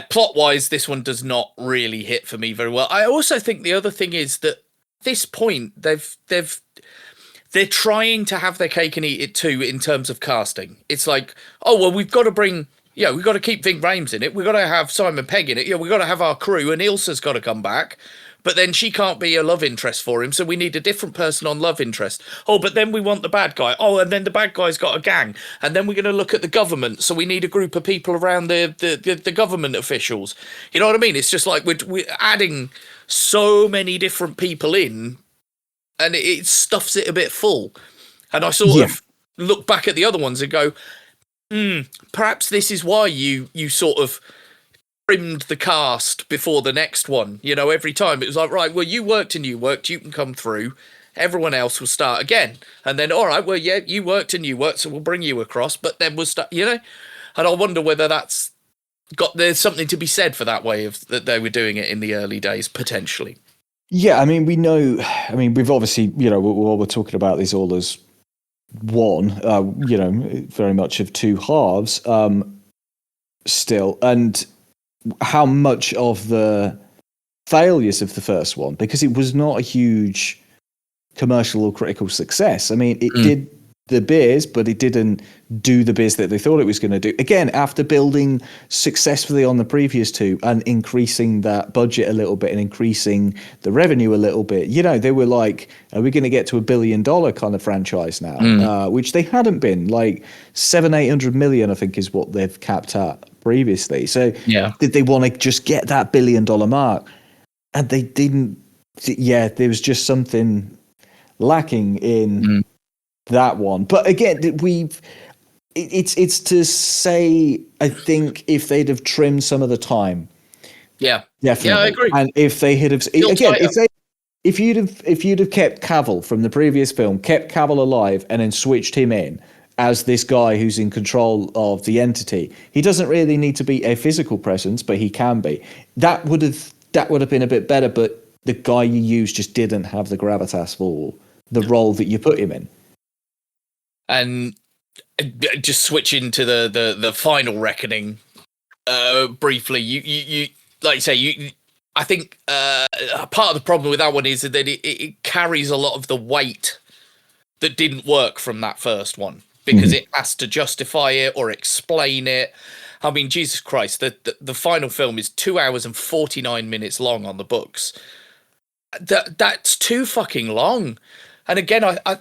Plot-wise, this one does not really hit for me very well. I also think the other thing is that at this point, they're trying to have their cake and eat it too in terms of casting. It's like, we've got to bring, we've got to keep Ving Rhames in it. We've got to have Simon Pegg in it. We've got to have our crew, and Ilsa's got to come back. But then she can't be a love interest for him, so we need a different person on love interest. But then we want the bad guy. And then the bad guy's got a gang. And then we're going to look at the government, so we need a group of people around the government officials. You know what I mean? It's just like we're adding so many different people in, and it stuffs it a bit full. And I sort of look back at the other ones and go, perhaps this is why you sort of trimmed the cast before the next one. Every time it was like, right, well, you worked, you can come through. Everyone else will start again. And then, all right, well, you worked, so we'll bring you across. But then we'll start, And I wonder whether there's something to be said for that way of that they were doing it in the early days, potentially. Yeah, we've obviously, we're talking about this all as one, very much of two halves still. And how much of the failures of the first one, because it was not a huge commercial or critical success. It did the biz, but it didn't do the biz that they thought it was going to do. Again, after building successfully on the previous two and increasing that budget a little bit and increasing the revenue a little bit, they were like, are we going to get to $1 billion kind of franchise now? Which they hadn't been. Like 700-800 million, I think, is what they've capped at previously. So did they want to just get that $1 billion mark? And they didn't. There was just something lacking in that one. But again, it's to say, I think if they'd have trimmed some of the time, definitely, I agree. And if they had have if you'd have kept Cavill from the previous film, kept Cavill alive, and then switched him in as this guy who's in control of the entity, he doesn't really need to be a physical presence, but he can be. That would have been a bit better. But the guy you used just didn't have the gravitas for the role that you put him in. And just switching to the final reckoning briefly, you like you say, I think part of the problem with that one is that it carries a lot of the weight that didn't work from that first one, because it has to justify it or explain it. Jesus Christ, the final film is 2 hours and 49 minutes long on the books. That's too fucking long. And again, I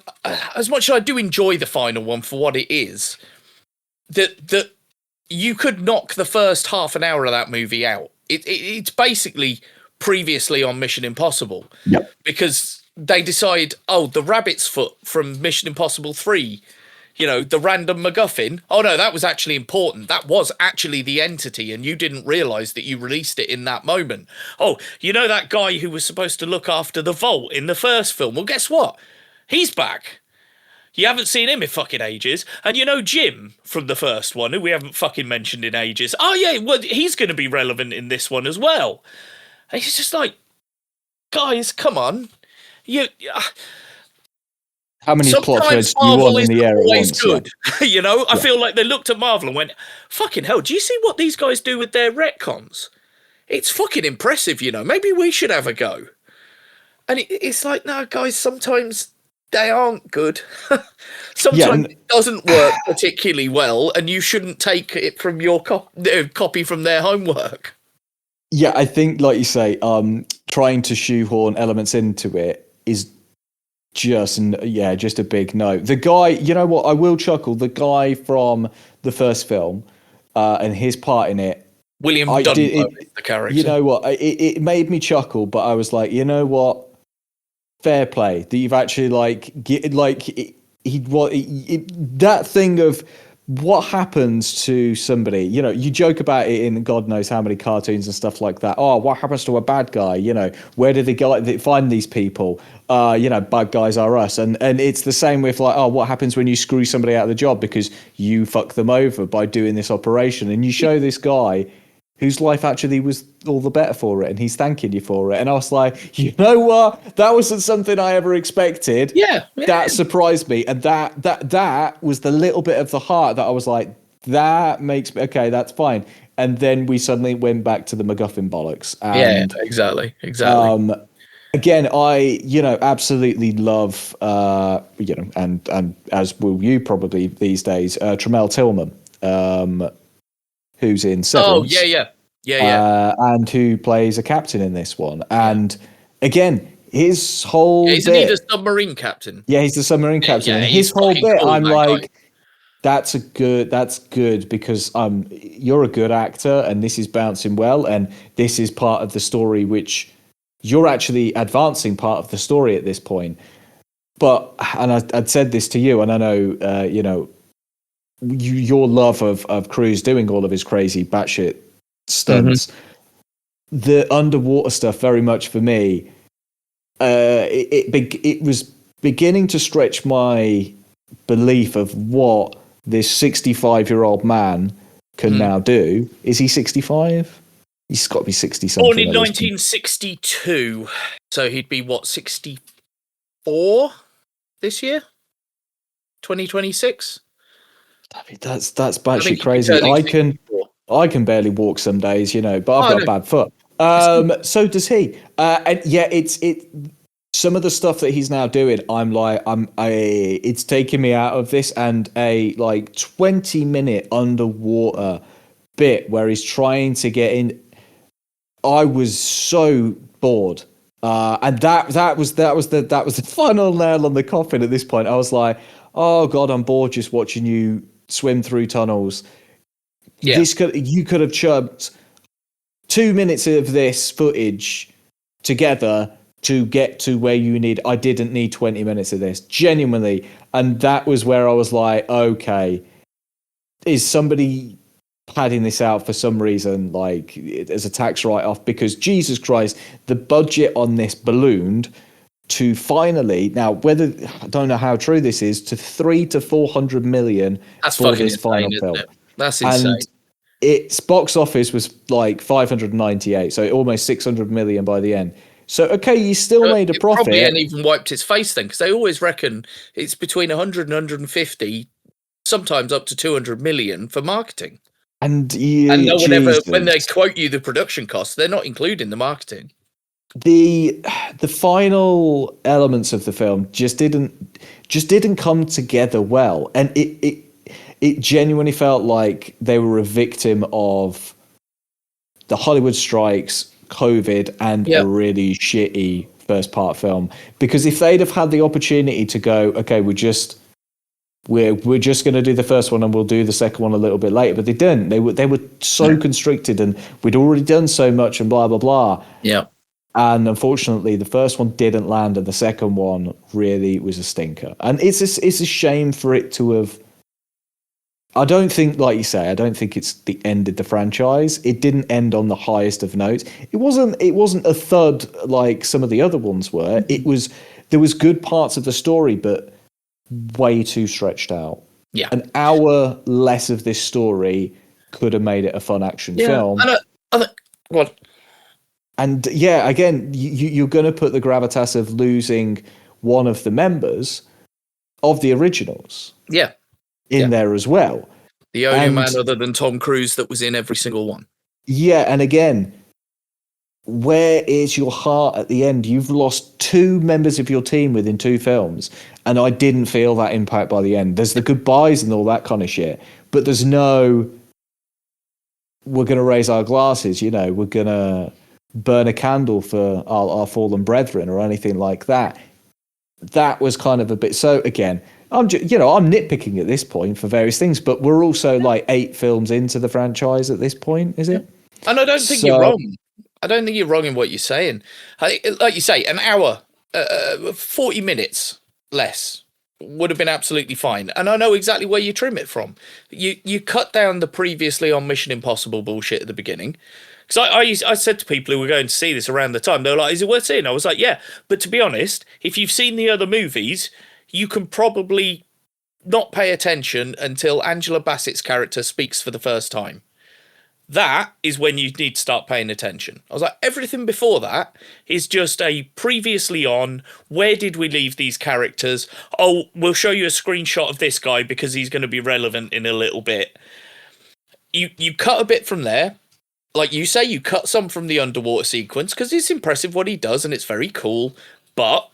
as much as I do enjoy the final one for what it is, that you could knock the first half an hour of that movie out. It's basically previously on Mission Impossible. Yep. Because they decide, the rabbit's foot from Mission Impossible 3, the random MacGuffin. Oh no, that was actually important. That was actually the entity, and you didn't realise that you released it in that moment. Oh, that guy who was supposed to look after the vault in the first film? Well, guess what? He's back. You haven't seen him in fucking ages. And Jim from the first one, who we haven't fucking mentioned in ages. Oh yeah, well, he's going to be relevant in this one as well. And it's just like, guys, come on. How many plot threads do you want in the air at once? Good. Yeah. I feel like they looked at Marvel and went, fucking hell, do you see what these guys do with their retcons? It's fucking impressive, Maybe we should have a go. And it's like, no, guys, sometimes they aren't good. Sometimes it doesn't work particularly well, and you shouldn't take it from your copy from their homework. Yeah, I think, like you say, trying to shoehorn elements into it is just a big no. The guy, you know what, I will chuckle, the guy from the first film and his part in it. William Dunbar is the character. You know what, it made me chuckle, but I was like, you know what? Fair play that you've actually that thing of what happens to somebody. You joke about it in God knows how many cartoons and stuff like that. Oh, what happens to a bad guy? Where do they go? They find these people. Bad guys are us, and it's the same with what happens when you screw somebody out of the job because you fuck them over by doing this operation, and you show this guy whose life actually was all the better for it, and he's thanking you for it. And I was like, you know what? That wasn't something I ever expected. Yeah. That surprised me. And that was the little bit of the heart that I was like, that makes me, okay, that's fine. And then we suddenly went back to the MacGuffin bollocks. And, yeah, exactly. Again, I, absolutely love, and as will you probably these days, Tremel Tillman, who's in Severance. Oh, yeah. And who plays a captain in this one. And again, his whole isn't he the submarine captain? Yeah, he's the submarine captain. Yeah, and his whole bit, cool, I'm like, guy. that's good because you're a good actor and this is bouncing well, and this is part of the story which you're actually advancing part of the story at this point. But, and I'd said this to you, and I know, your love of Cruise doing all of his crazy batshit stunts, the underwater stuff very much for me, it was beginning to stretch my belief of what this 65-year-old man can now do. Is he 65? He's got to be 60 something. Born in 1962, so he'd be 64 this year, 2026. I mean, that's batshit crazy. I can barely walk some days, but I've got a bad foot. So does he. And yeah, it's some of the stuff that he's now doing. I'm like, it's taking me out of this, and a 20-minute underwater bit where he's trying to get in. I was so bored. And that was the final nail on the coffin at this point. I was like, oh God, I'm bored just watching you swim through tunnels. Yeah. You could have chubbed 2 minutes of this footage together to get to where you need. I didn't need 20 minutes of this, genuinely. And that was where I was like, okay, is somebody padding this out for some reason, as a tax write-off? Because Jesus Christ, the budget on this ballooned to finally, now whether, I don't know how true this is, to 300 to 400 million. That's for fucking this final insane, film. isn't it? That's insane. And its box office was 598, so almost 600 million by the end. So okay, you still made a profit. Probably ain't even wiped its face then, because they always reckon it's between 100 and 150, sometimes up to 200 million for marketing. And no one ever, when they quote you the production costs, they're not including the marketing. The final elements of the film just didn't come together well, and it genuinely felt like they were a victim of the Hollywood strikes, COVID, and a really shitty first part film. Because if they'd have had the opportunity to go, okay, we're just we're just going to do the first one and we'll do the second one a little bit later. But they didn't. They were so constricted, and we'd already done so much and blah blah blah. Yeah. And unfortunately, the first one didn't land, and the second one really was a stinker. And it's a shame for it to have. I don't think, like you say, I don't think it's the end of the franchise. It didn't end on the highest of notes. It wasn't a thud like some of the other ones were. There was good parts of the story, but way too stretched out. Yeah. An hour less of this story could have made it a fun action film. What? And yeah, again, you're going to put the gravitas of losing one of the members of the originals in there as well. The only man other than Tom Cruise that was in every single one. Yeah, and again, where is your heart at the end? You've lost 2 members of your team within 2 films, and I didn't feel that impact by the end. There's the goodbyes and all that kind of shit, but there's no, we're going to raise our glasses, we're going to burn a candle for our fallen brethren or anything like that. That was kind of a bit. So again, I'm nitpicking at this point for various things, but we're also like 8 films into the franchise at this point, is it? And I don't think you're wrong. I don't think you're wrong in what you're saying. Like you say, an hour, 40 minutes less would have been absolutely fine. And I know exactly where you trim it from. You cut down the previously on Mission Impossible bullshit at the beginning. Because I said to people who were going to see this around the time, they were like, is it worth seeing? I was like, yeah. But to be honest, if you've seen the other movies, you can probably not pay attention until Angela Bassett's character speaks for the first time. That is when you need to start paying attention. I was like, everything before that is just a previously on, where did we leave these characters? Oh, we'll show you a screenshot of this guy because he's going to be relevant in a little bit. You cut a bit from there. Like you say, you cut some from the underwater sequence because it's impressive what he does and it's very cool, but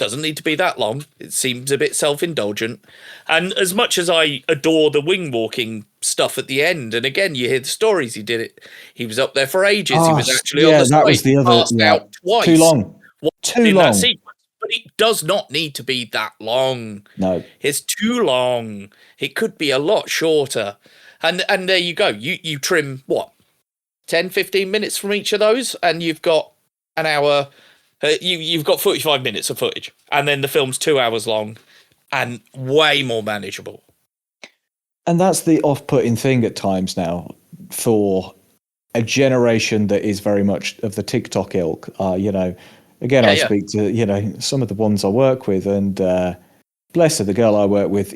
doesn't need to be that long. It seems a bit self-indulgent. And as much as I adore the wing walking stuff at the end, and again, you hear the stories, he did it. He was up there for ages. He was actually on the side. That was the other, passed out twice. Too long. Too long. That sequence. But it does not need to be that long. No. It's too long. It could be a lot shorter. And there you go. You trim, what, 10, 15 minutes from each of those, and you've got an hour. You've got 45 minutes of footage, and then the film's 2 hours long and way more manageable. And that's the off-putting thing at times now for a generation that is very much of the TikTok ilk. I speak to, some of the ones I work with, and bless her, the girl I work with,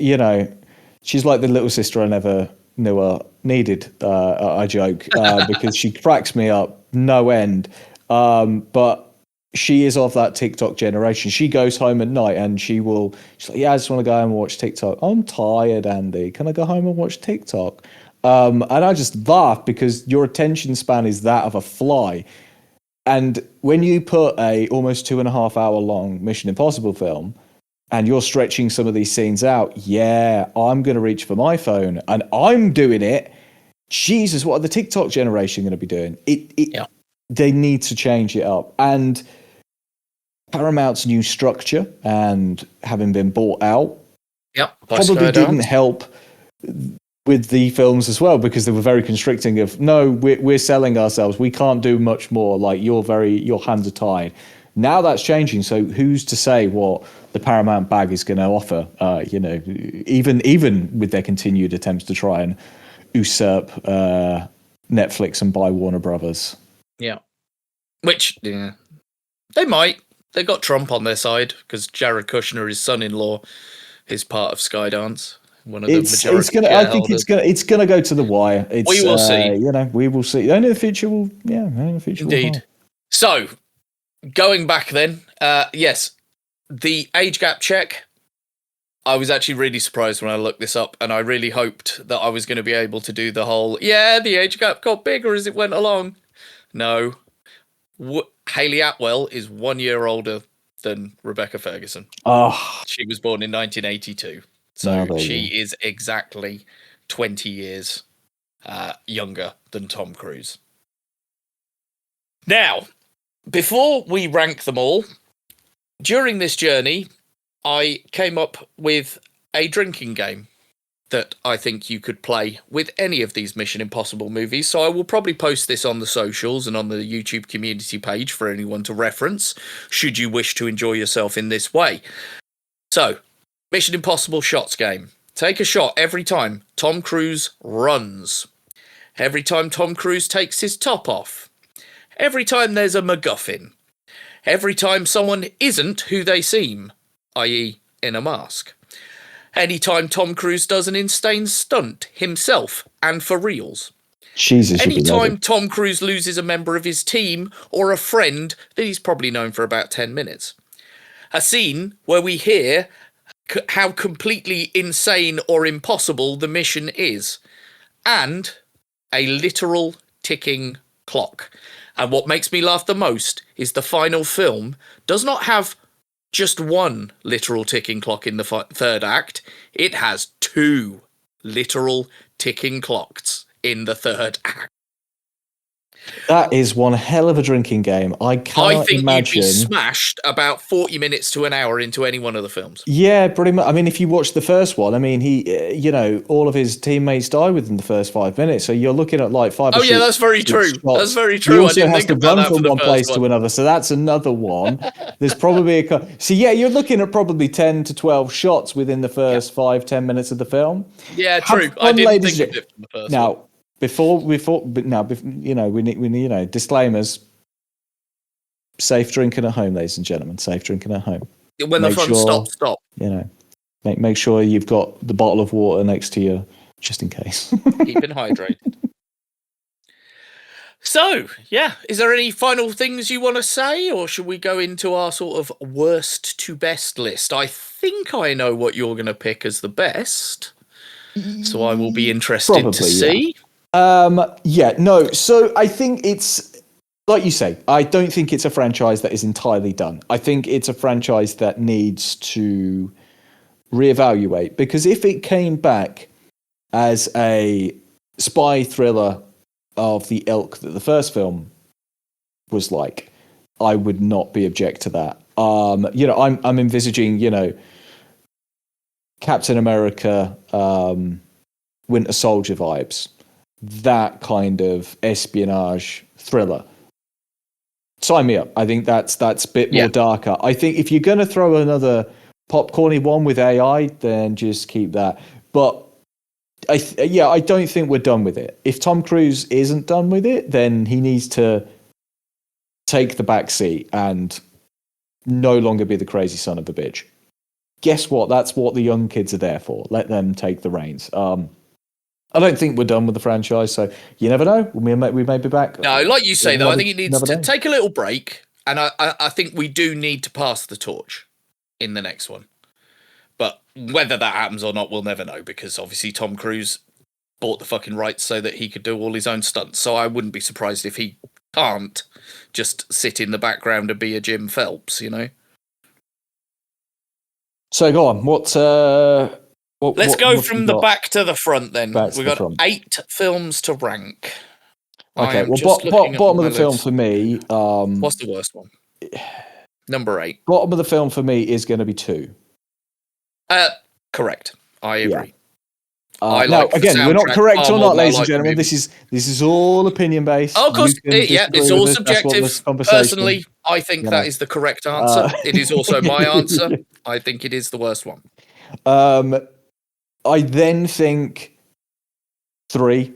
she's like the little sister I never knew I needed, I joke, because she cracks me up no end. But she is of that TikTok generation. She goes home at night and she's like, yeah, I just want to go home and watch TikTok. I'm tired, Andy. Can I go home and watch TikTok? And I just laugh because your attention span is that of a fly. And when you put a almost 2.5 hour long Mission Impossible film and you're stretching some of these scenes out, yeah, I'm going to reach for my phone and I'm doing it. Jesus, what are the TikTok generation going to be doing? They need to change it up. And Paramount's new structure and having been bought out probably didn't help with the films as well, because they were very constricting of, no, we're selling ourselves. We can't do much more. Like your hands are tied. Now that's changing. So who's to say what the Paramount bag is going to offer? Even with their continued attempts to try and usurp Netflix and buy Warner Brothers. Yeah. Which, they might. They got Trump on their side because Jared Kushner, his son-in-law, is part of Skydance. One of the majority shareholders. I think it's gonna go to the wire. We will see. We will see. Only the future will. Yeah, only the future. Indeed. So, going back then, yes, the age gap check. I was actually really surprised when I looked this up, and I really hoped that I was going to be able to do the whole, the age gap got bigger as it went along. No. Hayley Atwell is 1 year older than Rebecca Ferguson. Oh. She was born in 1982. So she is exactly 20 years younger than Tom Cruise. Now, before we rank them all, during this journey, I came up with a drinking game that I think you could play with any of these Mission Impossible movies. So I will probably post this on the socials and on the YouTube community page for anyone to reference, should you wish to enjoy yourself in this way. So, Mission Impossible shots game. Take a shot every time Tom Cruise runs. Every time Tom Cruise takes his top off. Every time there's a MacGuffin. Every time someone isn't who they seem, i.e. in a mask. Anytime Tom Cruise does an insane stunt himself and for reals. Jesus. Anytime Tom Cruise loses a member of his team or a friend that he's probably known for about 10 minutes. A scene where we hear how completely insane or impossible the mission is. And a literal ticking clock. And what makes me laugh the most is the final film does not have just one literal ticking clock in the third act. It has 2 literal ticking clocks in the third act. That is one hell of a drinking game. I think you'd be smashed about 40 minutes to an hour into any one of the films. Yeah, pretty much. I mean, if you watch the first one, I mean, he, all of his teammates die within the first 5 minutes. So you're looking at like 5 or 6 that's very true. shots. That's very true. He also I didn't has think to about run that from for the one first place one. to another. So that's another one. There's probably so yeah, you're looking at probably 10 to 12 shots within the first 5-10 minutes of the film. Yeah, true. I didn't think of it from the first one. Before, we need, disclaimers. Safe drinking at home, ladies and gentlemen. Safe drinking at home. When the fun stop. Make sure you've got the bottle of water next to you, just in case. Keeping hydrated. So, yeah, is there any final things you want to say, or should we go into our sort of worst to best list? I think I know what you're going to pick as the best, so I will be interested to see. No. So I think it's, like you say, I don't think it's a franchise that is entirely done. I think it's a franchise that needs to reevaluate, because if it came back as a spy thriller of the ilk that the first film was like, I would not be object to that. I'm envisaging, Captain America, Winter Soldier vibes. That kind of espionage thriller. Sign me up. I think that's a bit more darker. I think if you're going to throw another popcorny one with AI, then just keep that. But I don't think we're done with it. If Tom Cruise isn't done with it, then he needs to take the back seat and no longer be the crazy son of a bitch. Guess what? That's what the young kids are there for. Let them take the reins. I don't think we're done with the franchise, so you never know. We may be back. No, like you say, though, I think it needs to take a little break, and I think we do need to pass the torch in the next one. But whether that happens or not, we'll never know, because obviously Tom Cruise bought the fucking rights so that he could do all his own stunts, so I wouldn't be surprised if he can't just sit in the background and be a Jim Phelps, So go on, Let's go from the back to the front then. We've got 8 films to rank. Okay, bottom of the film for me. What's the worst one? Number 8. Bottom of the film for me is going to be 2. Correct. I agree. Now, again, we're not correct or not, ladies and gentlemen. This is all opinion based. Oh, of course, it's all subjective. Personally, I think that is the correct answer. It is also my answer. I think it is the worst one. I then think 3.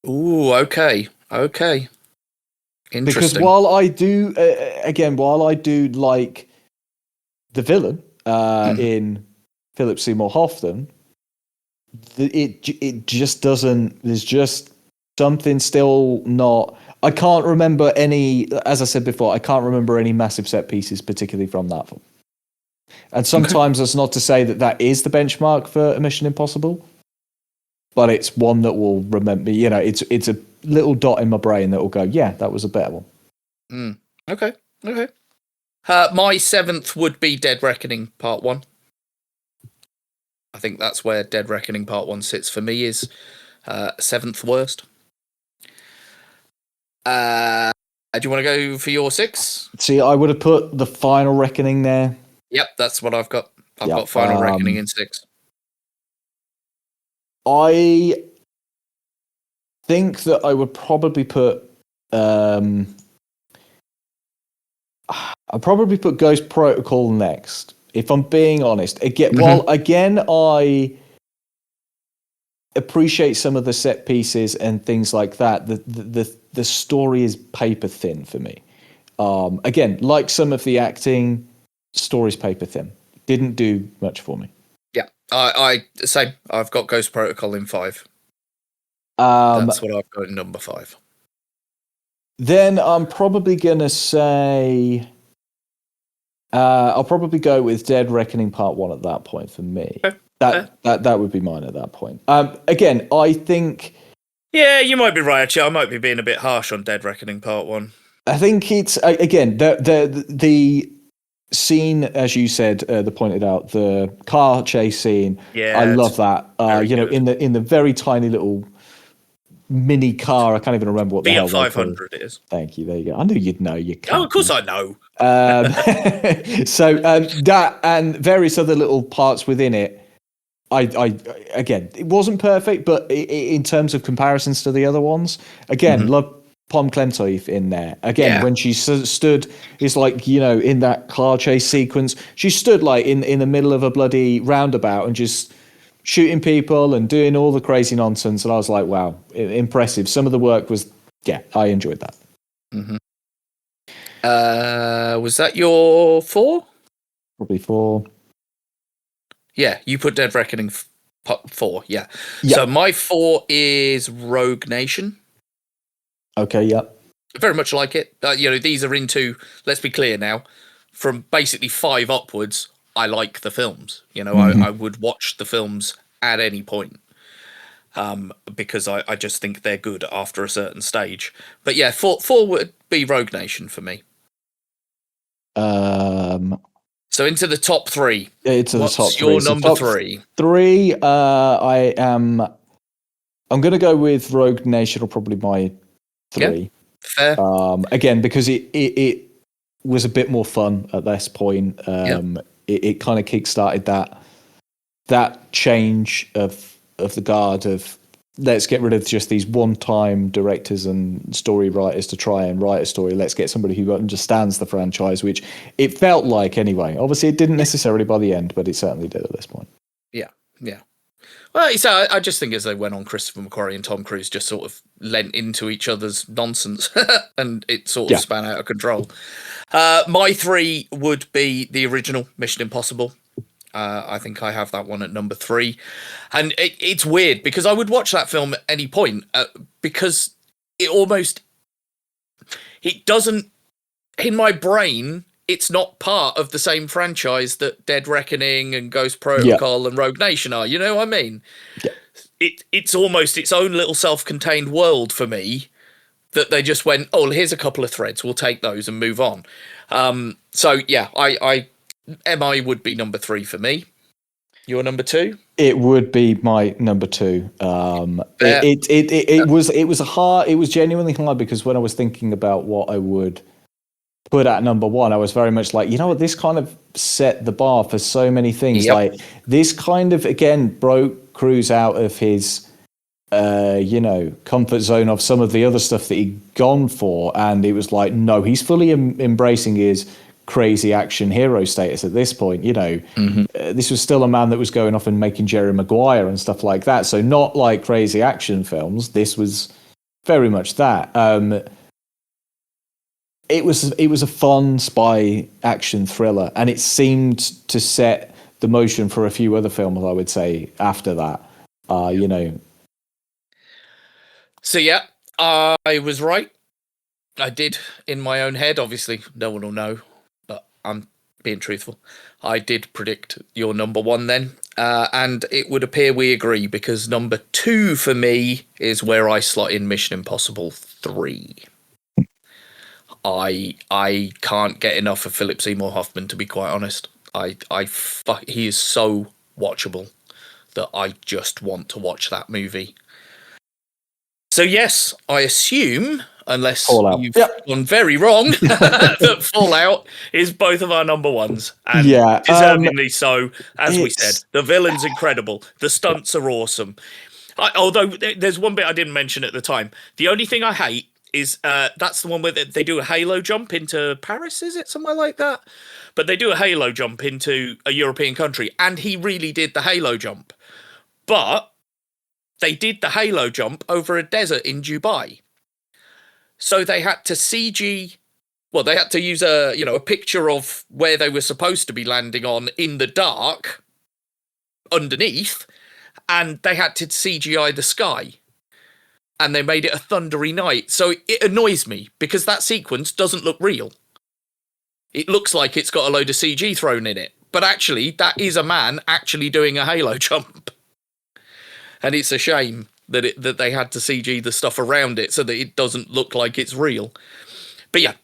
Ooh, okay. Interesting. Because while I do like the villain in Philip Seymour Hoffman, it just doesn't. There's just something still not. I can't remember any. As I said before, I can't remember any massive set pieces, particularly from that film. And sometimes that's not to say that is the benchmark for a Mission Impossible, but it's one that will remember. It's a little dot in my brain that will go, yeah, that was a better one. Okay. My 7th would be Dead Reckoning Part 1. I think that's where Dead Reckoning Part 1 sits for me, is 7th worst. Do you want to go for your 6? See, I would have put The Final Reckoning there. Yep, that's what I've got. I've got Final Reckoning in 6. I think that I would probably put I'd probably put Ghost Protocol next, if I'm being honest. Again, I appreciate some of the set pieces and things like that. The story is paper thin for me. Again, like some of the acting, story's paper thin. Didn't do much for me. Yeah, I same. I've got Ghost Protocol in 5. That's what I've got in number 5. Then I'm probably gonna say I'll probably go with Dead Reckoning Part 1 at that point for me. Okay. That would be mine at that point. Again, I think. Yeah, you might be right. Actually, I might be being a bit harsh on Dead Reckoning Part 1. I think it's again the scene, as you said, the pointed out, the car chase scene. Yeah, I love that. good. in the very tiny little mini car. I can't even remember what the hell Fiat 500 it is. Thank you. There you go. I knew you'd know. You can't. Oh, of course I know. So that and various other little parts within it. I again, it wasn't perfect, but in terms of comparisons to the other ones, again, love Pom Klemtoif in there. Again, when she stood, it's like, in that car chase sequence, she stood like in the middle of a bloody roundabout and just shooting people and doing all the crazy nonsense. And I was like, wow, impressive. Some of the work was, I enjoyed that. Mm-hmm. Was that your 4? Probably 4. Yeah, you put Dead Reckoning 4, yeah. So my 4 is Rogue Nation. Okay, yeah. Very much like it. These are into, let's be clear now, from basically 5 upwards, I like the films. I would watch the films at any point because I just think they're good after a certain stage. But yeah, 4 would be Rogue Nation for me. So into the top 3. Into the top 3. Your number 3? 3, I'm going to go with Rogue Nation, or probably my 3. Yeah, fair. Again, because it was a bit more fun at this point. It kind of kickstarted that change of the guard of, let's get rid of just these one-time directors and story writers to try and write a story. Let's get somebody who understands the franchise, which it felt like anyway. Obviously, it didn't necessarily by the end, but it certainly did at this point. Yeah. Well, I just think as they went on, Christopher McQuarrie and Tom Cruise just sort of lent into each other's nonsense, and it sort of span out of control. My 3 would be the original Mission Impossible. I think I have that one at number 3. And it's weird because I would watch that film at any point because it doesn't, in my brain, it's not part of the same franchise that Dead Reckoning and Ghost Protocol and Rogue Nation are. You know what I mean? Yeah. It's almost its own little self-contained world for me that they just went, oh, here's a couple of threads. We'll take those and move on. So, yeah, MI would be number 3 for me. Your number 2? It would be my number 2. It was genuinely hard because when I was thinking about what I would put at number 1, I was very much like, this kind of set the bar for so many things. Yep. Like this kind of, again, broke Cruise out of his comfort zone of some of the other stuff that he'd gone for, and it was like, no, he's fully embracing his crazy action hero status at this point. This was still a man that was going off and making Jerry Maguire and stuff like that, so not like crazy action films. This was very much that. It was a fun spy action thriller, and it seemed to set the motion for a few other films, I would say, after that. So yeah, I was right. I did in my own head. Obviously, no one will know, but I'm being truthful. I did predict your number 1 then, and it would appear we agree because number 2 for me is where I slot in Mission Impossible 3. I can't get enough of Philip Seymour Hoffman, to be quite honest. He is so watchable that I just want to watch that movie. So yes, I assume unless Fallout. you've Yep. gone very wrong, that Fallout is both of our number ones. And Yeah, deservingly so. As we it's- said, the villain's incredible. The stunts are awesome. Although there's one bit I didn't mention at the time. The only thing I hate is that's the one where they do a halo jump into Paris, is it? Somewhere like that? But they do a halo jump into a European country, and he really did the halo jump. But they did the halo jump over a desert in Dubai. So they had to CG... Well, they had to use a picture of where they were supposed to be landing on in the dark underneath, and they had to CGI the sky, and they made it a thundery night. So it annoys me because that sequence doesn't look real. It looks like it's got a load of CG thrown in it, but actually that is a man actually doing a halo jump. And it's a shame that they had to CG the stuff around it so that it doesn't look like it's real. But yeah,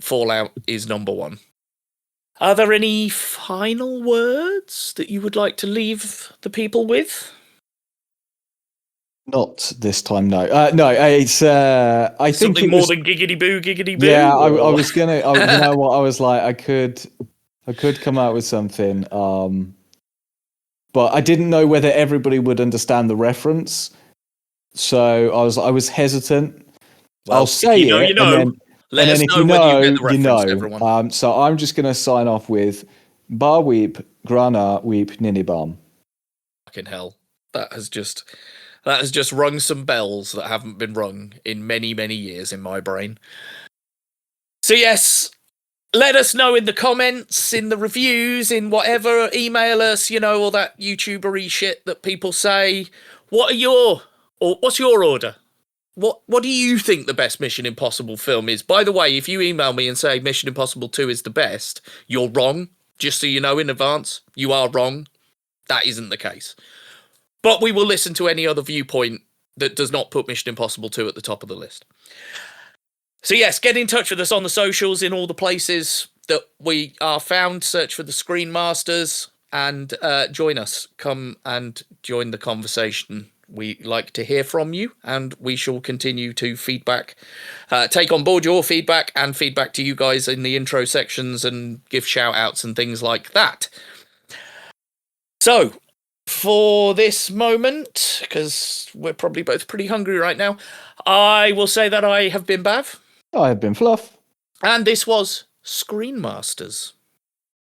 Fallout is number one. Are there any final words that you would like to leave the people with? Not this time, no. No, it's. I think Something it more was, than giggity boo. Yeah, I was gonna. You know what? I was like, I could come out with something, but I didn't know whether everybody would understand the reference, so I was hesitant. Well, I'll say you know, it, you know. and then, Let us if know you when know, you get the reference, you know. everyone. So I'm just gonna sign off with Bar Weep, Grana Weep, Ninibam. Fucking hell, that has just rung some bells that haven't been rung in many, many years in my brain. So yes, let us know in the comments, in the reviews, in whatever. Email us, all that YouTuber-y shit that people say. What's your order? What do you think the best Mission Impossible film is? By the way, if you email me and say Mission Impossible 2 is the best, you're wrong. Just so you know in advance, you are wrong. That isn't the case. But we will listen to any other viewpoint that does not put Mission Impossible 2 at the top of the list. So yes, get in touch with us on the socials in all the places that we are found. Search for the ScreenMasters and join us. Come and join the conversation. We like to hear from you, and we shall continue to take on board your feedback and feedback to you guys in the intro sections and give shout outs and things like that. So, for this moment, because we're probably both pretty hungry right now, I will say that I have been Bav. I have been Fluff. And this was ScreenMasters.